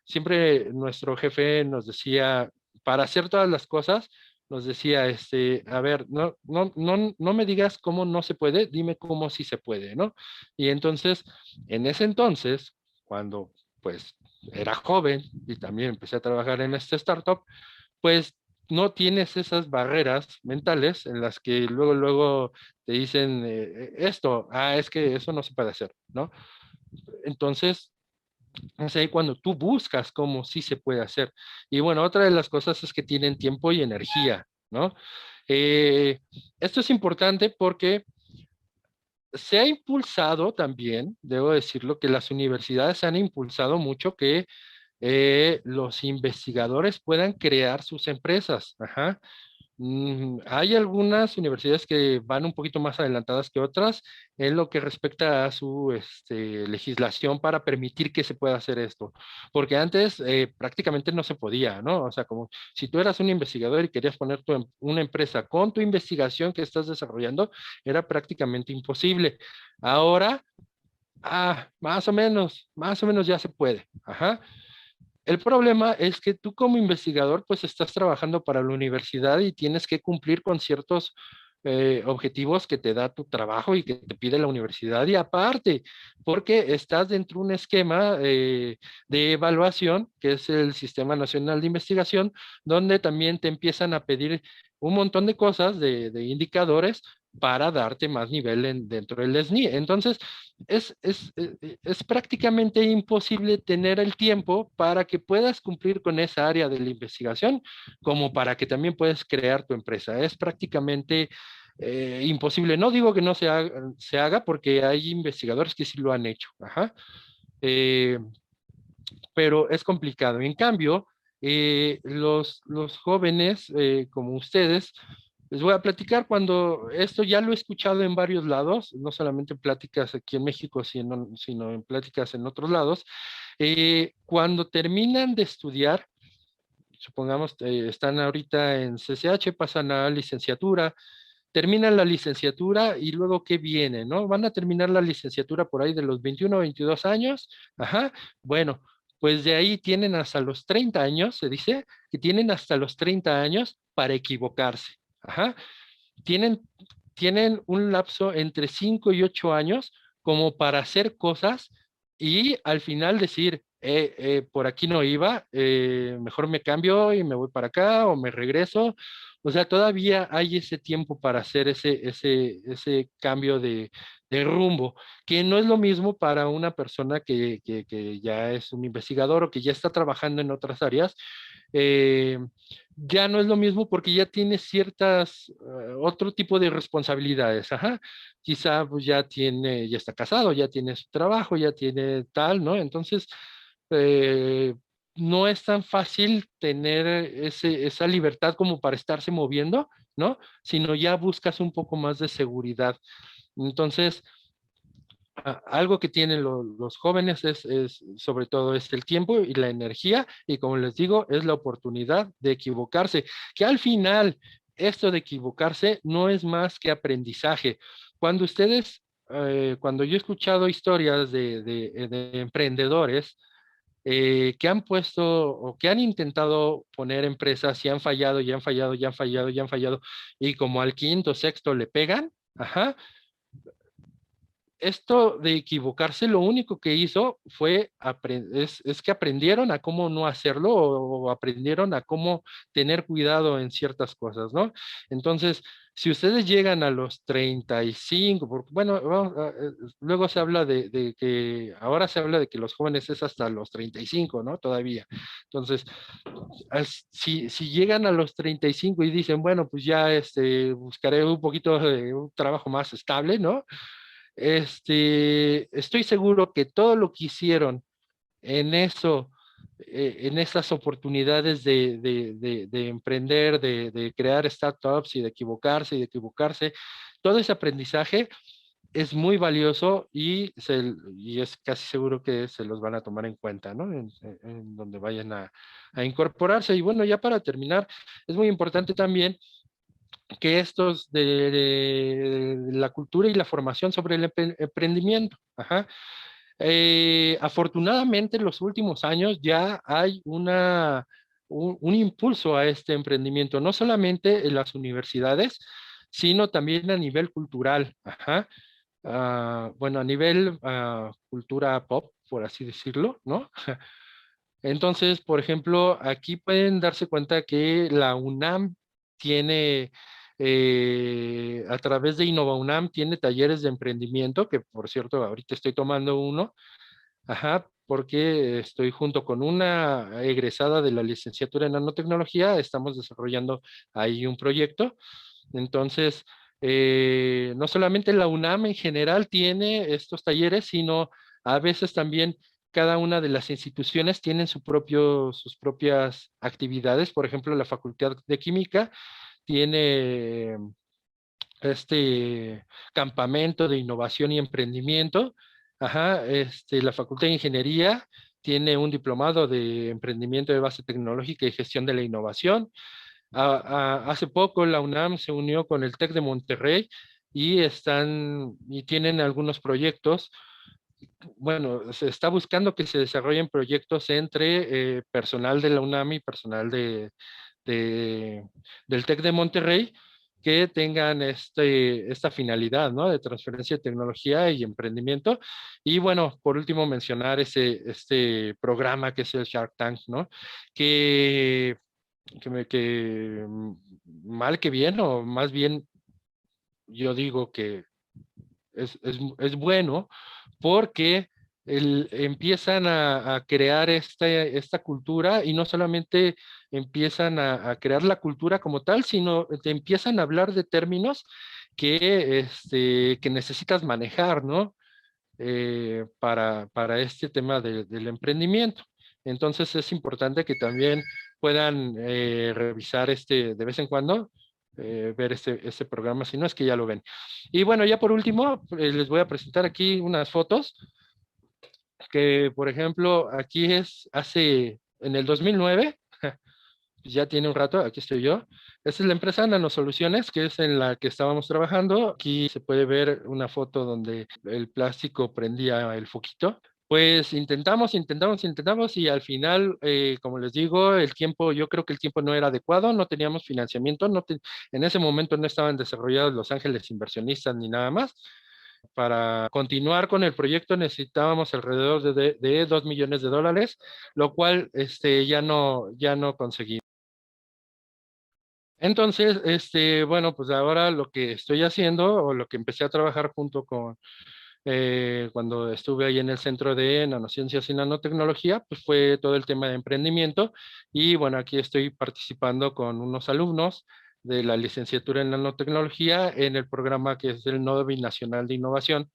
Siempre nuestro jefe nos decía, para hacer todas las cosas, nos decía, a ver, no me digas cómo no se puede, dime cómo sí se puede, ¿no? Y entonces, en ese entonces, cuando pues era joven y también empecé a trabajar en esta startup, pues no tienes esas barreras mentales en las que luego te dicen esto, es que eso no se puede hacer, ¿no? Entonces, es ahí cuando tú buscas cómo sí se puede hacer. Y bueno, otra de las cosas es que tienen tiempo y energía, ¿no? Eh, Esto es importante porque se ha impulsado también, debo decirlo, que las universidades han impulsado mucho que los investigadores puedan crear sus empresas. Ajá. Hay algunas universidades que van un poquito más adelantadas que otras en lo que respecta a su legislación para permitir que se pueda hacer esto, porque antes prácticamente no se podía, ¿no? O sea, como si tú eras un investigador y querías poner una empresa con tu investigación que estás desarrollando, era prácticamente imposible. Ahora, más o menos ya se puede. Ajá. El problema es que tú como investigador pues estás trabajando para la universidad y tienes que cumplir con ciertos objetivos que te da tu trabajo y que te pide la universidad y aparte, porque estás dentro de un esquema de evaluación que es el Sistema Nacional de Investigación, donde también te empiezan a pedir un montón de cosas, de indicadores para darte más nivel dentro del SNI. Entonces, es prácticamente imposible tener el tiempo para que puedas cumplir con esa área de la investigación, como para que también puedas crear tu empresa. Es prácticamente imposible. No digo que no se haga porque hay investigadores que sí lo han hecho. Ajá. Eh, pero es complicado. En cambio, los jóvenes como ustedes, les voy a platicar cuando esto ya lo he escuchado en varios lados, no solamente en pláticas aquí en México, sino en pláticas en otros lados. Cuando terminan de estudiar, supongamos, están ahorita en CCH, pasan a licenciatura, terminan la licenciatura y luego ¿qué viene? ¿No? Van a terminar la licenciatura por ahí de los 21 o 22 años. Ajá. Bueno, pues de ahí tienen hasta los 30 años, se dice que tienen hasta los 30 años para equivocarse. Ajá. Tienen, tienen un lapso entre 5 y 8 años como para hacer cosas y al final decir, por aquí no iba, mejor me cambio y me voy para acá o me regreso. O sea, todavía hay ese tiempo para hacer ese cambio de rumbo, que no es lo mismo para una persona que ya es un investigador o que ya está trabajando en otras áreas. eh, ya no es lo mismo porque ya tiene otro tipo de responsabilidades, ajá. Quizá pues ya está casado, ya tiene su trabajo, ya tiene tal, ¿no? Entonces, eh, no es tan fácil tener esa libertad como para estarse moviendo, ¿no? Sino ya buscas un poco más de seguridad. Entonces, algo que tienen los jóvenes es sobre todo es el tiempo y la energía, y como les digo, es la oportunidad de equivocarse, que al final esto de equivocarse no es más que aprendizaje. Cuando ustedes, cuando yo he escuchado historias de emprendedores que han puesto o que han intentado poner empresas y han fallado, y han fallado, y han fallado, y han fallado, y como al quinto, sexto le pegan, ajá, esto de equivocarse, lo único que hizo fue, es que aprendieron a cómo no hacerlo o aprendieron a cómo tener cuidado en ciertas cosas, ¿no? Entonces, si ustedes llegan a los 35, porque, bueno, luego se habla de que, ahora se habla de que los jóvenes es hasta los 35, ¿no? Todavía. Entonces, si llegan a los 35 y dicen, bueno, pues ya buscaré un poquito de un trabajo más estable, ¿no? Estoy seguro que todo lo que hicieron en eso, en esas oportunidades de emprender, de crear startups y de equivocarse, todo ese aprendizaje es muy valioso y es casi seguro que se los van a tomar en cuenta, ¿no? En donde vayan a incorporarse. Y bueno, ya para terminar, es muy importante también que estos de la cultura y la formación sobre el emprendimiento. Ajá. Afortunadamente, en los últimos años ya hay un impulso a este emprendimiento, no solamente en las universidades, sino también a nivel cultural. Ajá. Bueno, a nivel cultura pop, por así decirlo, ¿no? Entonces, por ejemplo, aquí pueden darse cuenta que la UNAM tiene, a través de Innova UNAM, tiene talleres de emprendimiento, que por cierto, ahorita estoy tomando uno, ajá, porque estoy junto con una egresada de la licenciatura en nanotecnología, estamos desarrollando ahí un proyecto. Entonces, no solamente la UNAM en general tiene estos talleres, sino a veces también cada una de las instituciones tienen sus propias actividades. Por ejemplo, la Facultad de Química tiene este campamento de innovación y emprendimiento. Ajá, la Facultad de Ingeniería tiene un diplomado de emprendimiento de base tecnológica y gestión de la innovación. Hace poco la UNAM se unió con el TEC de Monterrey y tienen algunos proyectos. Bueno, se está buscando que se desarrollen proyectos entre personal de la UNAM y personal de- del TEC de Monterrey que tengan esta finalidad, ¿no? De transferencia de tecnología y emprendimiento. Y bueno, por último, mencionar este programa que es el Shark Tank, ¿no? Que mal que bien, o más bien yo digo que es bueno porque empiezan a crear esta cultura y no solamente empiezan a crear la cultura como tal, sino te empiezan a hablar de términos que necesitas manejar, ¿no? Para este tema del emprendimiento. Entonces es importante que también puedan revisar de vez en cuando, ver este programa, si no es que ya lo ven. Y bueno, ya por último, les voy a presentar aquí unas fotos que, por ejemplo, aquí en el 2009, ya tiene un rato, aquí estoy yo. Esta es la empresa Nanosoluciones, que es en la que estábamos trabajando. Aquí se puede ver una foto donde el plástico prendía el foquito. Pues intentamos y al final, como les digo, yo creo que el tiempo no era adecuado, no teníamos financiamiento, en ese momento no estaban desarrollados Los Ángeles inversionistas ni nada más. Para continuar con el proyecto necesitábamos alrededor de $2 millones, lo cual ya no conseguimos. Entonces, bueno, pues ahora lo que estoy haciendo o lo que empecé a trabajar junto con cuando estuve ahí en el Centro de Nanociencias y Nanotecnología, pues fue todo el tema de emprendimiento y bueno, aquí estoy participando con unos alumnos de la licenciatura en nanotecnología en el programa que es el Nodo Binacional de Innovación,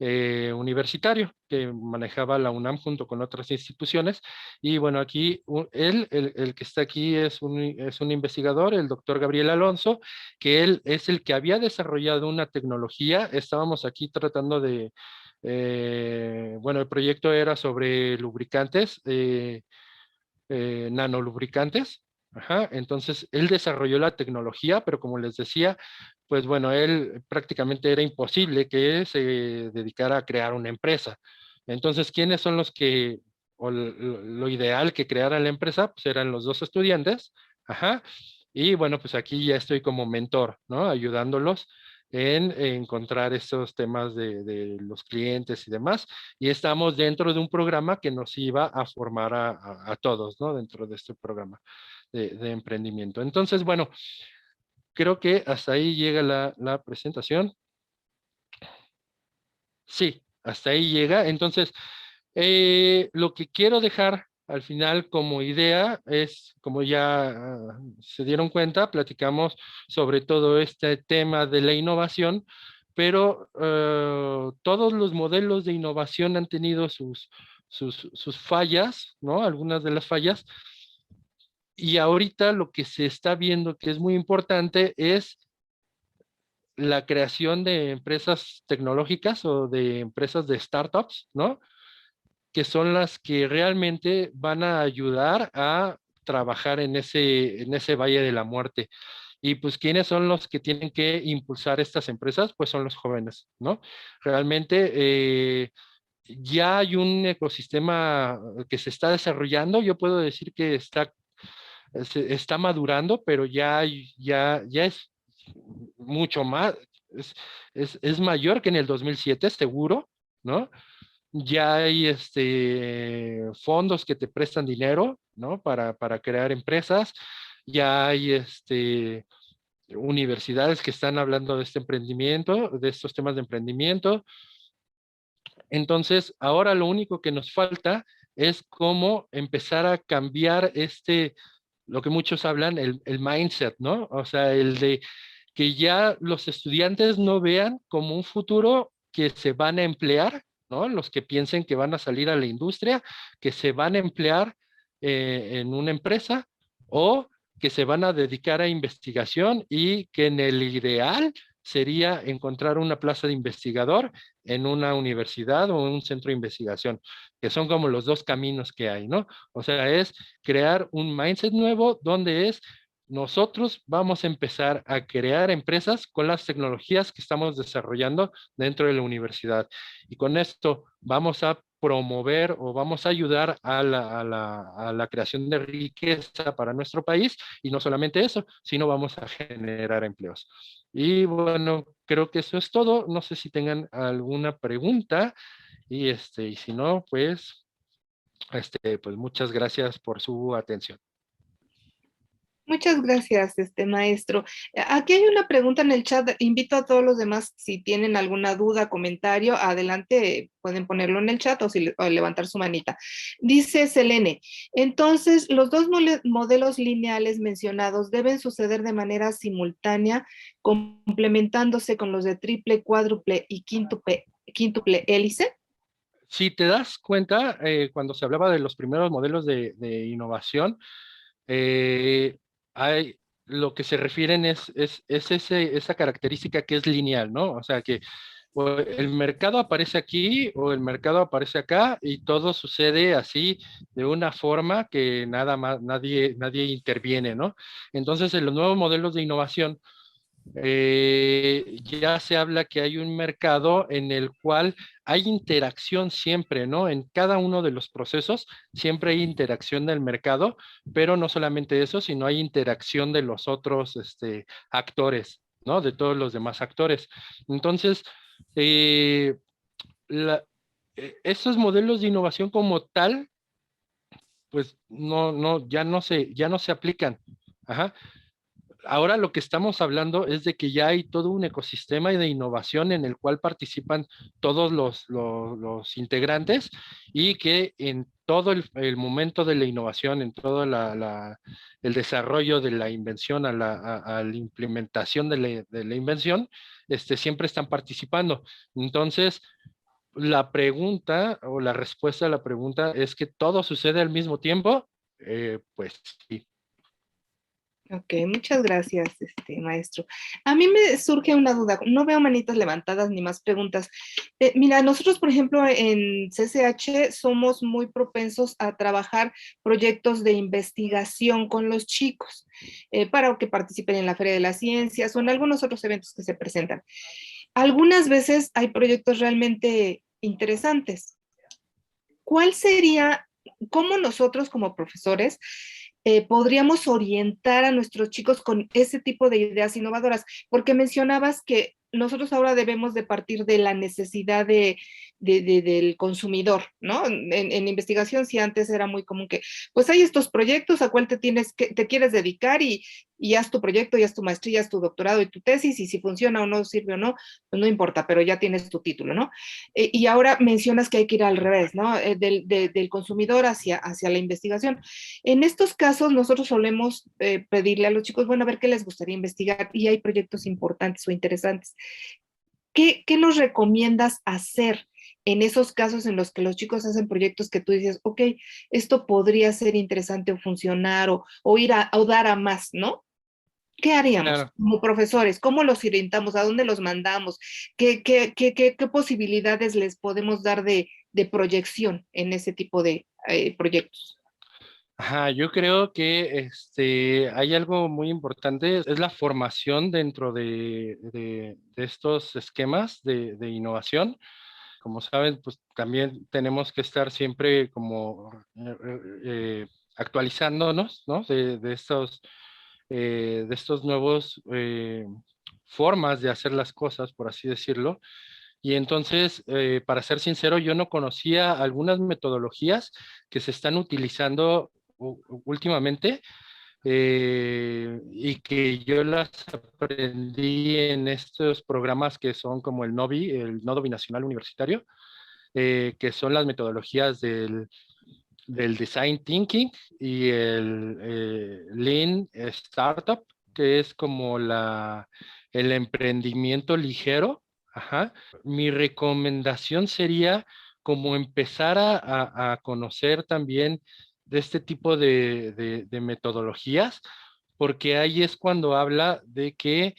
universitario que manejaba la UNAM junto con otras instituciones. Y bueno, aquí el que está aquí es un investigador, el doctor Gabriel Alonso, que él es el que había desarrollado una tecnología. Estábamos aquí tratando de, bueno, el proyecto era sobre lubricantes, nanolubricantes. Ajá, entonces él desarrolló la tecnología, pero como les decía, pues bueno, él prácticamente era imposible que se dedicara a crear una empresa. Entonces, ¿quiénes son los que, o lo ideal que crearan la empresa? Pues eran los dos estudiantes, ajá, y bueno, pues aquí ya estoy como mentor, ¿no? Ayudándolos en encontrar estos temas de los clientes y demás, y estamos dentro de un programa que nos iba a formar a todos, ¿no? Dentro de este programa de emprendimiento. Entonces, bueno, creo que hasta ahí llega la presentación. Sí, hasta ahí llega. Entonces, lo que quiero dejar al final como idea es, como ya se dieron cuenta, platicamos sobre todo este tema de la innovación, pero todos los modelos de innovación han tenido sus fallas, ¿no? Algunas de las fallas. Y ahorita lo que se está viendo que es muy importante es la creación de empresas tecnológicas o de empresas de startups, ¿no? Que son las que realmente van a ayudar a trabajar en ese valle de la muerte. Y pues, ¿quiénes son los que tienen que impulsar estas empresas? Pues son los jóvenes, ¿no? Realmente ya hay un ecosistema que se está desarrollando. Yo puedo decir que está madurando, pero ya es mucho más, es, es mayor que en el 2007, seguro, ¿no? Ya hay fondos que te prestan dinero, ¿no? Para crear empresas. Ya hay universidades que están hablando de este emprendimiento, de estos temas de emprendimiento. Entonces, ahora lo único que nos falta es cómo empezar a cambiar lo que muchos hablan, el mindset, ¿no? O sea, el de que ya los estudiantes no vean como un futuro que se van a emplear, ¿no? Los que piensen que van a salir a la industria, que se van a emplear en una empresa o que se van a dedicar a investigación y que en el ideal sería encontrar una plaza de investigador en una universidad o en un centro de investigación, que son como los dos caminos que hay, ¿no? O sea, es crear un mindset nuevo donde nosotros vamos a empezar a crear empresas con las tecnologías que estamos desarrollando dentro de la universidad. Y con esto vamos a promover o vamos a ayudar a la creación de riqueza para nuestro país, y no solamente eso, sino vamos a generar empleos. Y bueno, creo que eso es todo. No sé si tengan alguna pregunta, y si no, pues muchas gracias por su atención. Muchas gracias, maestro. Aquí hay una pregunta en el chat. Invito a todos los demás, si tienen alguna duda, comentario, adelante, pueden ponerlo en el chat o levantar su manita. Dice Selene, entonces, los dos modelos lineales mencionados deben suceder de manera simultánea, complementándose con los de triple, cuádruple y quíntuple hélice. Si te das cuenta, cuando se hablaba de los primeros modelos de innovación, lo que se refieren es esa característica que es lineal, ¿no? O sea, que o el mercado aparece aquí o el mercado aparece acá y todo sucede así de una forma que nada más, nadie interviene, ¿no? Entonces, en los nuevos modelos de innovación, ya se habla que hay un mercado en el cual hay interacción siempre, ¿no? En cada uno de los procesos siempre hay interacción del mercado, pero no solamente eso, sino hay interacción de los otros actores, ¿no? De todos los demás actores. Entonces, eh, estos modelos de innovación como tal, pues ya no se aplican. Ajá. Ahora lo que estamos hablando es de que ya hay todo un ecosistema de innovación en el cual participan todos los integrantes, y que en todo el momento de la innovación, en todo el desarrollo de la invención a la implementación de la invención, siempre están participando. Entonces, la pregunta o la respuesta a la pregunta es que todo sucede al mismo tiempo, pues sí. Ok, muchas gracias, maestro. A mí me surge una duda, no veo manitas levantadas ni más preguntas. Mira, nosotros, por ejemplo, en CCH somos muy propensos a trabajar proyectos de investigación con los chicos para que participen en la Feria de las Ciencias o en algunos otros eventos que se presentan. Algunas veces hay proyectos realmente interesantes. ¿Cuál sería, cómo nosotros como profesores podríamos orientar a nuestros chicos con ese tipo de ideas innovadoras? Porque mencionabas que nosotros ahora debemos de partir de la necesidad del consumidor, ¿no? En investigación, si antes era muy común que, pues hay estos proyectos a cuál te quieres dedicar y haz tu proyecto, y haz tu maestría, haz tu doctorado y tu tesis, y si funciona o no, sirve o no, pues no importa, pero ya tienes tu título, ¿no? Y ahora mencionas que hay que ir al revés, ¿no? Del consumidor hacia la investigación. En estos casos, nosotros solemos pedirle a los chicos, bueno, a ver qué les gustaría investigar, y hay proyectos importantes o interesantes. ¿Qué nos recomiendas hacer en esos casos en los que los chicos hacen proyectos que tú dices, ok, esto podría ser interesante o funcionar o ir o dar a más, ¿no? ¿Qué haríamos Claro. como profesores? ¿Cómo los orientamos? ¿A dónde los mandamos? ¿Qué posibilidades les podemos dar de proyección en ese tipo de proyectos? Ajá, yo creo que hay algo muy importante, es la formación dentro de estos esquemas de innovación. Como saben, pues también tenemos que estar siempre como actualizándonos, ¿no? De estos nuevos formas de hacer las cosas, por así decirlo. Y entonces, para ser sincero, yo no conocía algunas metodologías que se están utilizando últimamente y que yo las aprendí en estos programas que son como el NOBI, el Nodo Binacional Universitario, que son las metodologías del Design Thinking y el Lean Startup, que es como el emprendimiento ligero. Ajá. Mi recomendación sería como empezar a conocer también de este tipo de metodologías, porque ahí es cuando habla de que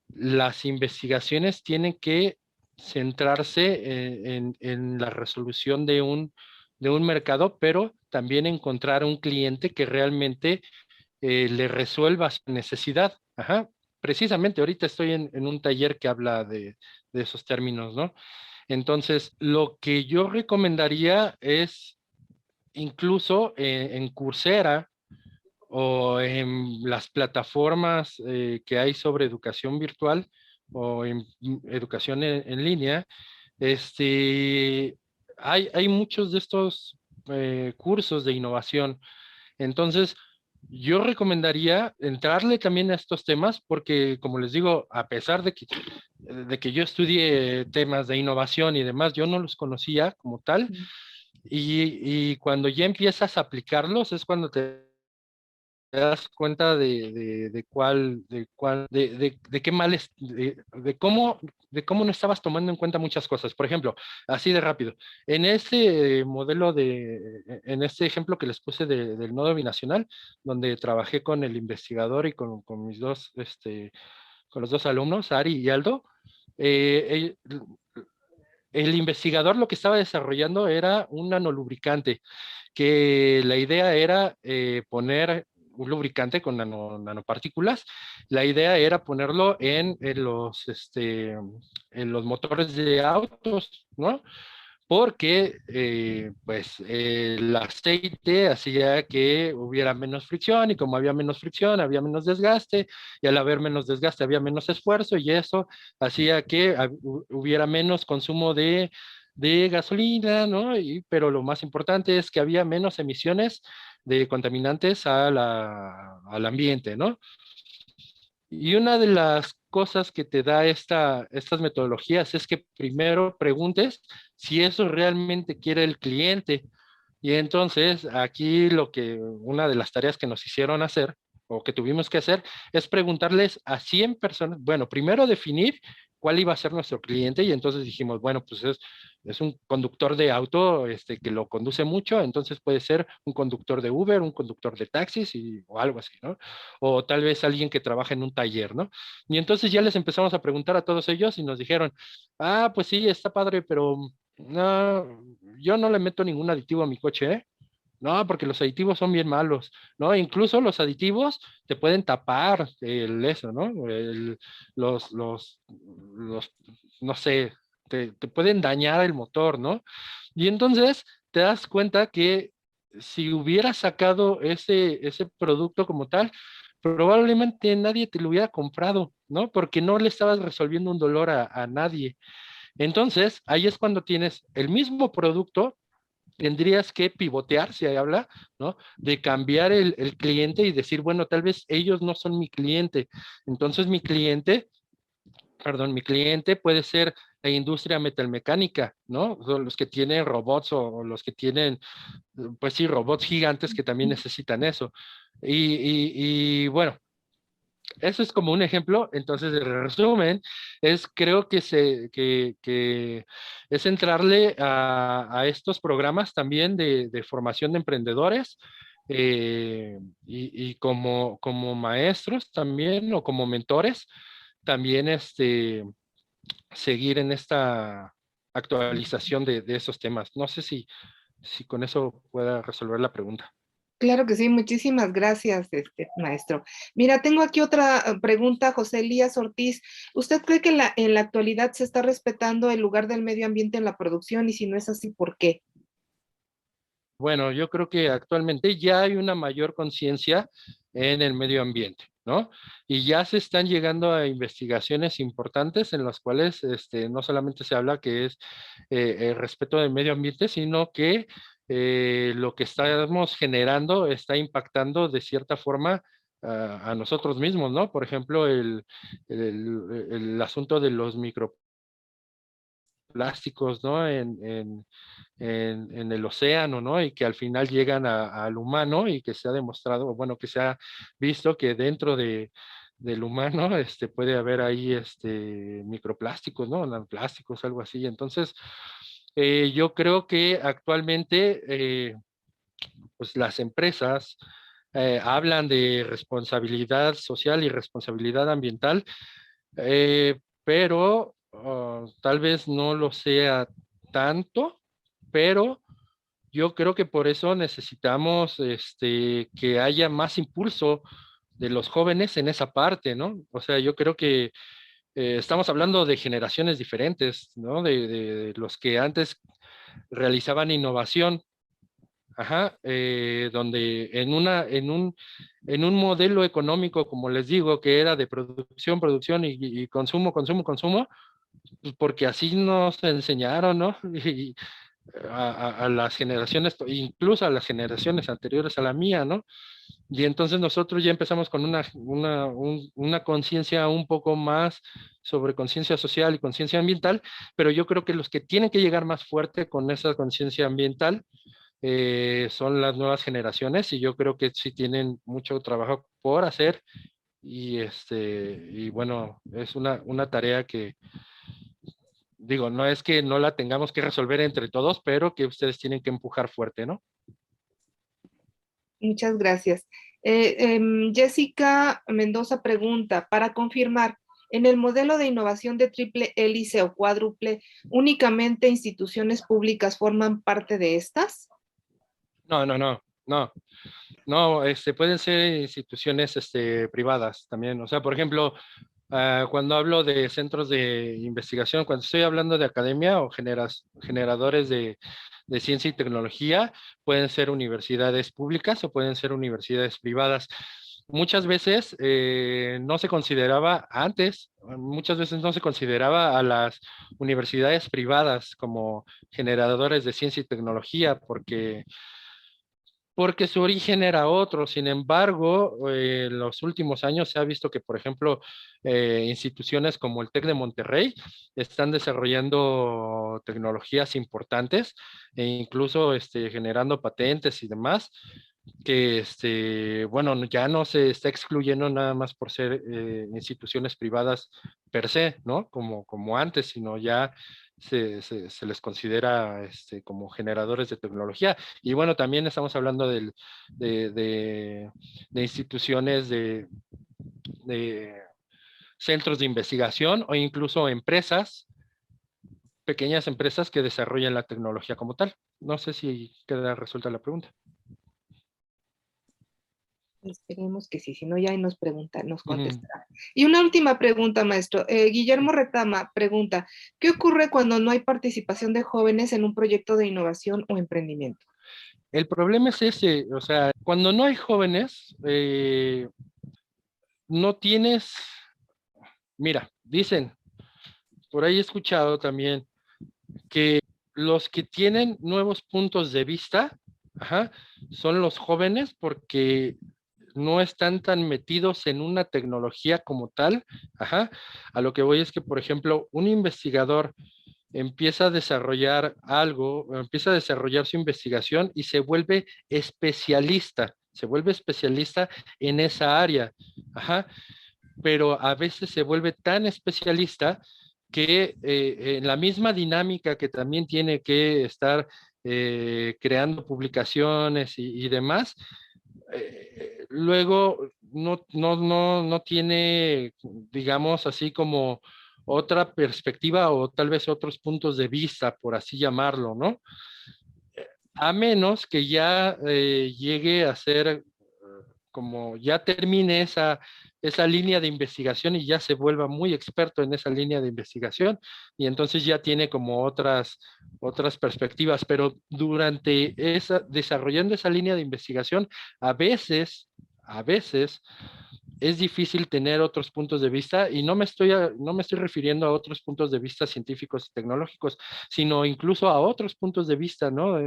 las investigaciones tienen que centrarse en la resolución de un mercado, pero también encontrar un cliente que realmente le resuelva su necesidad. Ajá. Precisamente ahorita estoy en un taller que habla de esos términos, ¿no? Entonces, lo que yo recomendaría es incluso en Coursera o en las plataformas que hay sobre educación virtual o en educación en línea, hay muchos de estos cursos de innovación. Entonces, yo recomendaría entrarle también a estos temas porque, como les digo, a pesar de que yo estudié temas de innovación y demás, yo no los conocía como tal. Y cuando ya empiezas a aplicarlos es cuando te das cuenta de qué mal es, de cómo no estabas tomando en cuenta muchas cosas. Por ejemplo, así de rápido, en ese modelo en este ejemplo que les puse del nodo binacional, donde trabajé con el investigador y con mis dos, con los dos alumnos, Ari y Aldo, el investigador lo que estaba desarrollando era un nanolubricante, que la idea era poner un lubricante con nanopartículas. La idea era ponerlo en los motores de autos, ¿no? Porque pues el aceite hacía que hubiera menos fricción y como había menos fricción, había menos desgaste y al haber menos desgaste había menos esfuerzo y eso hacía que hubiera menos consumo de gasolina, ¿no? Pero lo más importante es que había menos emisiones de contaminantes al ambiente, ¿no? Y una de las cosas que te da estas metodologías es que primero preguntes si eso realmente quiere el cliente. Y entonces aquí una de las tareas que nos hicieron hacer o que tuvimos que hacer es preguntarles a 100 personas, bueno, primero definir cuál iba a ser nuestro cliente y entonces dijimos, bueno, pues es un conductor de auto que lo conduce mucho, entonces puede ser un conductor de Uber, un conductor de taxis o algo así, ¿no? O tal vez alguien que trabaja en un taller, ¿no? Y entonces ya les empezamos a preguntar a todos ellos y nos dijeron, ah, pues sí, está padre, pero no, yo no le meto ningún aditivo a mi coche, ¿eh? No, porque los aditivos son bien malos, ¿no? Incluso los aditivos te pueden tapar eso, ¿no? Los, no sé, te pueden dañar el motor, ¿no? Y entonces te das cuenta que si hubieras sacado ese producto como tal, probablemente nadie te lo hubiera comprado, ¿no? Porque no le estabas resolviendo un dolor a nadie. Entonces, ahí es cuando tienes el mismo producto, tendrías que pivotear, si habla, ¿no? De cambiar el cliente y decir, bueno, tal vez ellos no son mi cliente. Entonces, mi cliente puede ser la industria metalmecánica, ¿no? Son los que tienen robots o los que tienen, pues sí, robots gigantes que también necesitan eso. Bueno, eso es como un ejemplo. Entonces, el resumen creo que es entrarle a estos programas también de formación de emprendedores y como maestros también o como mentores, también seguir en esta actualización de esos temas. No sé si con eso pueda resolver la pregunta. Claro que sí, muchísimas gracias, maestro. Mira, tengo aquí otra pregunta, José Elías Ortiz. ¿Usted cree que en la actualidad se está respetando el lugar del medio ambiente en la producción? Y si no es así, ¿por qué? Bueno, yo creo que actualmente ya hay una mayor conciencia en el medio ambiente, ¿no? Y ya se están llegando a investigaciones importantes en las cuales no solamente se habla que es el respeto del medio ambiente, sino que lo que estamos generando está impactando de cierta forma a nosotros mismos, ¿no? Por ejemplo, el asunto de los microplásticos, ¿no? En el océano, ¿no? Y que al final llegan al humano y que se ha demostrado, bueno, que se ha visto que dentro del humano puede haber ahí microplásticos, ¿no? Nanoplásticos, algo así. Entonces, yo creo que actualmente, pues las empresas hablan de responsabilidad social y responsabilidad ambiental, pero tal vez no lo sea tanto, pero yo creo que por eso necesitamos que haya más impulso de los jóvenes en esa parte, ¿no? O sea, yo creo que estamos hablando de generaciones diferentes, ¿no? De los que antes realizaban innovación, ajá, donde en un modelo económico, como les digo, que era de producción, producción y consumo, consumo, consumo, pues porque así nos enseñaron, ¿no? Y, a las generaciones, incluso a las generaciones anteriores a la mía, ¿no? Y entonces nosotros ya empezamos con una conciencia un poco más sobre conciencia social y conciencia ambiental, pero yo creo que los que tienen que llegar más fuerte con esa conciencia ambiental son las nuevas generaciones y yo creo que sí tienen mucho trabajo por hacer y bueno, es una tarea que digo, no es que no la tengamos que resolver entre todos, pero que ustedes tienen que empujar fuerte, ¿no? Muchas gracias. Jessica Mendoza pregunta, para confirmar, en el modelo de innovación de triple hélice o cuádruple, ¿únicamente instituciones públicas forman parte de estas? No, no, no, no. No, pueden ser instituciones privadas también. O sea, por ejemplo, cuando hablo de centros de investigación, cuando estoy hablando de academia o generadores de ciencia y tecnología, pueden ser universidades públicas o pueden ser universidades privadas. Muchas veces no se consideraba antes, muchas veces no se consideraba a las universidades privadas como generadores de ciencia y tecnología porque su origen era otro. Sin embargo, en los últimos años se ha visto que, por ejemplo, instituciones como el TEC de Monterrey están desarrollando tecnologías importantes e incluso generando patentes y demás, que bueno, ya no se está excluyendo nada más por ser instituciones privadas per se, ¿no? Como antes, sino ya se les considera como generadores de tecnología. Y bueno, también estamos hablando de instituciones de centros de investigación o incluso empresas, pequeñas empresas que desarrollan la tecnología como tal. No sé si queda resuelta la pregunta. Esperemos que sí, si no ya ahí nos contestará. Y una última pregunta, maestro. Guillermo Retama pregunta, ¿qué ocurre cuando no hay participación de jóvenes en un proyecto de innovación o emprendimiento? El problema es ese, o sea, cuando no hay jóvenes, no tienes, mira, dicen, por ahí he escuchado también, que los que tienen nuevos puntos de vista, son los jóvenes porque no están tan metidos en una tecnología como tal. A lo que voy es que, por ejemplo, un investigador empieza a desarrollar algo, empieza a desarrollar su investigación y se vuelve especialista en esa área. Pero a veces se vuelve tan especialista que en la misma dinámica que también tiene que estar creando publicaciones y demás, luego no tiene, digamos así como otra perspectiva o tal vez otros puntos de vista, por así llamarlo, ¿no? A menos que ya llegue a ser como ya termine esa línea de investigación y ya se vuelva muy experto en esa línea de investigación y entonces ya tiene como otras perspectivas, pero durante desarrollando esa línea de investigación, a veces es difícil tener otros puntos de vista y no me estoy refiriendo a otros puntos de vista científicos y tecnológicos, sino incluso a otros puntos de vista, ¿no?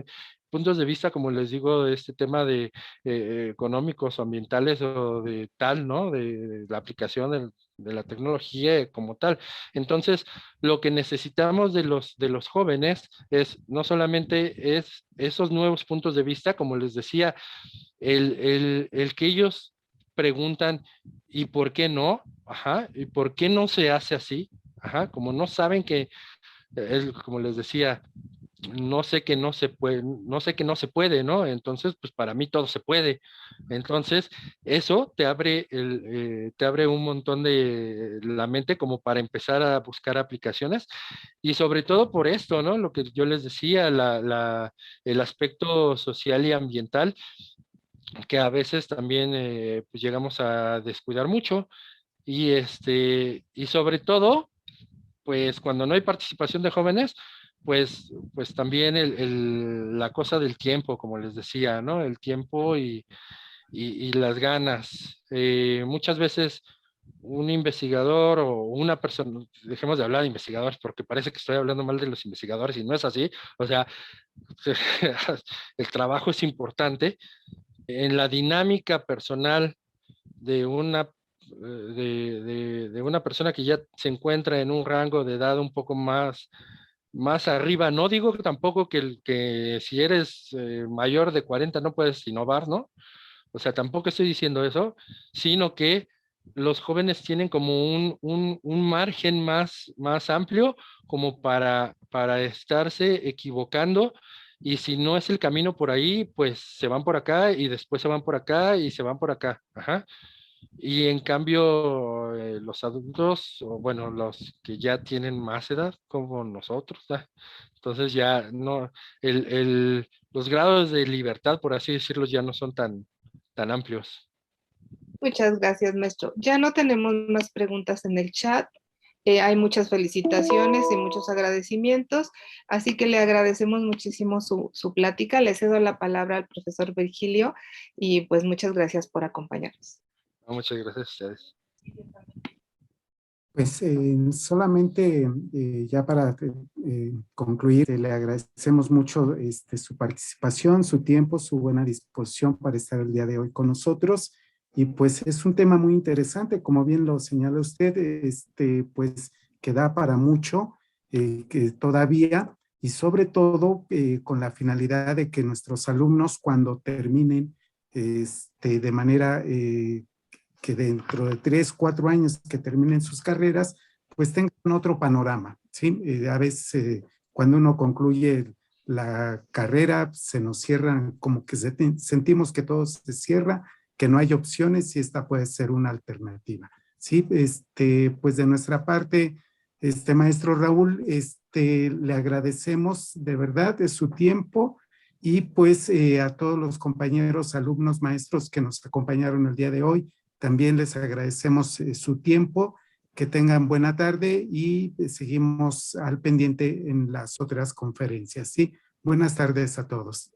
Puntos de vista, como les digo, de este tema de económicos o ambientales o de tal, ¿no? De la aplicación de la tecnología como tal. Entonces, lo que necesitamos de los jóvenes es no solamente esos nuevos puntos de vista, como les decía, el que ellos preguntan, ¿y por qué no? ¿Y por qué no se hace así? Como no saben que, como les decía, no sé que no se puede, ¿no? Entonces, pues para mí todo se puede. Entonces, eso te abre un montón de la mente como para empezar a buscar aplicaciones y sobre todo por esto, ¿no? Lo que yo les decía, el aspecto social y ambiental que a veces también pues llegamos a descuidar mucho y sobre todo, pues cuando no hay participación de jóvenes, pues también la cosa del tiempo, como les decía, ¿no? El tiempo y las ganas. Muchas veces un investigador o una persona, dejemos de hablar de investigadores porque parece que estoy hablando mal de los investigadores y no es así, o sea, el trabajo es importante, en la dinámica personal de una persona que ya se encuentra en un rango de edad un poco más arriba. No digo tampoco que si eres mayor de 40 no puedes innovar, ¿no? O sea, tampoco estoy diciendo eso, sino que los jóvenes tienen como un margen más amplio como para estarse equivocando y si no es el camino por ahí, pues se van por acá y después se van por acá y se van por acá. Y en cambio, los adultos, o bueno, los que ya tienen más edad, como nosotros, entonces ya no, los grados de libertad, por así decirlo, ya no son tan amplios. Muchas gracias, maestro. Ya no tenemos más preguntas en el chat. Hay muchas felicitaciones y muchos agradecimientos, así que le agradecemos muchísimo su plática. Le cedo la palabra al profesor Virgilio y pues muchas gracias por acompañarnos. Muchas gracias a ustedes. Pues solamente ya para concluir, le agradecemos mucho su participación, su tiempo, su buena disposición para estar el día de hoy con nosotros. Y pues es un tema muy interesante, como bien lo señala usted, pues que da para mucho, que todavía, y sobre todo con la finalidad de que nuestros alumnos cuando terminen de manera que dentro de 3, 4 años que terminen sus carreras, pues tengan otro panorama, ¿sí? A veces cuando uno concluye la carrera se nos cierran, como que sentimos que todo se cierra, que no hay opciones y esta puede ser una alternativa, ¿sí? Pues de nuestra parte, maestro Raúl, le agradecemos de verdad de su tiempo y pues a todos los compañeros, alumnos, maestros que nos acompañaron el día de hoy, también les agradecemos su tiempo. Que tengan buena tarde y seguimos al pendiente en las otras conferencias, ¿sí? Buenas tardes a todos.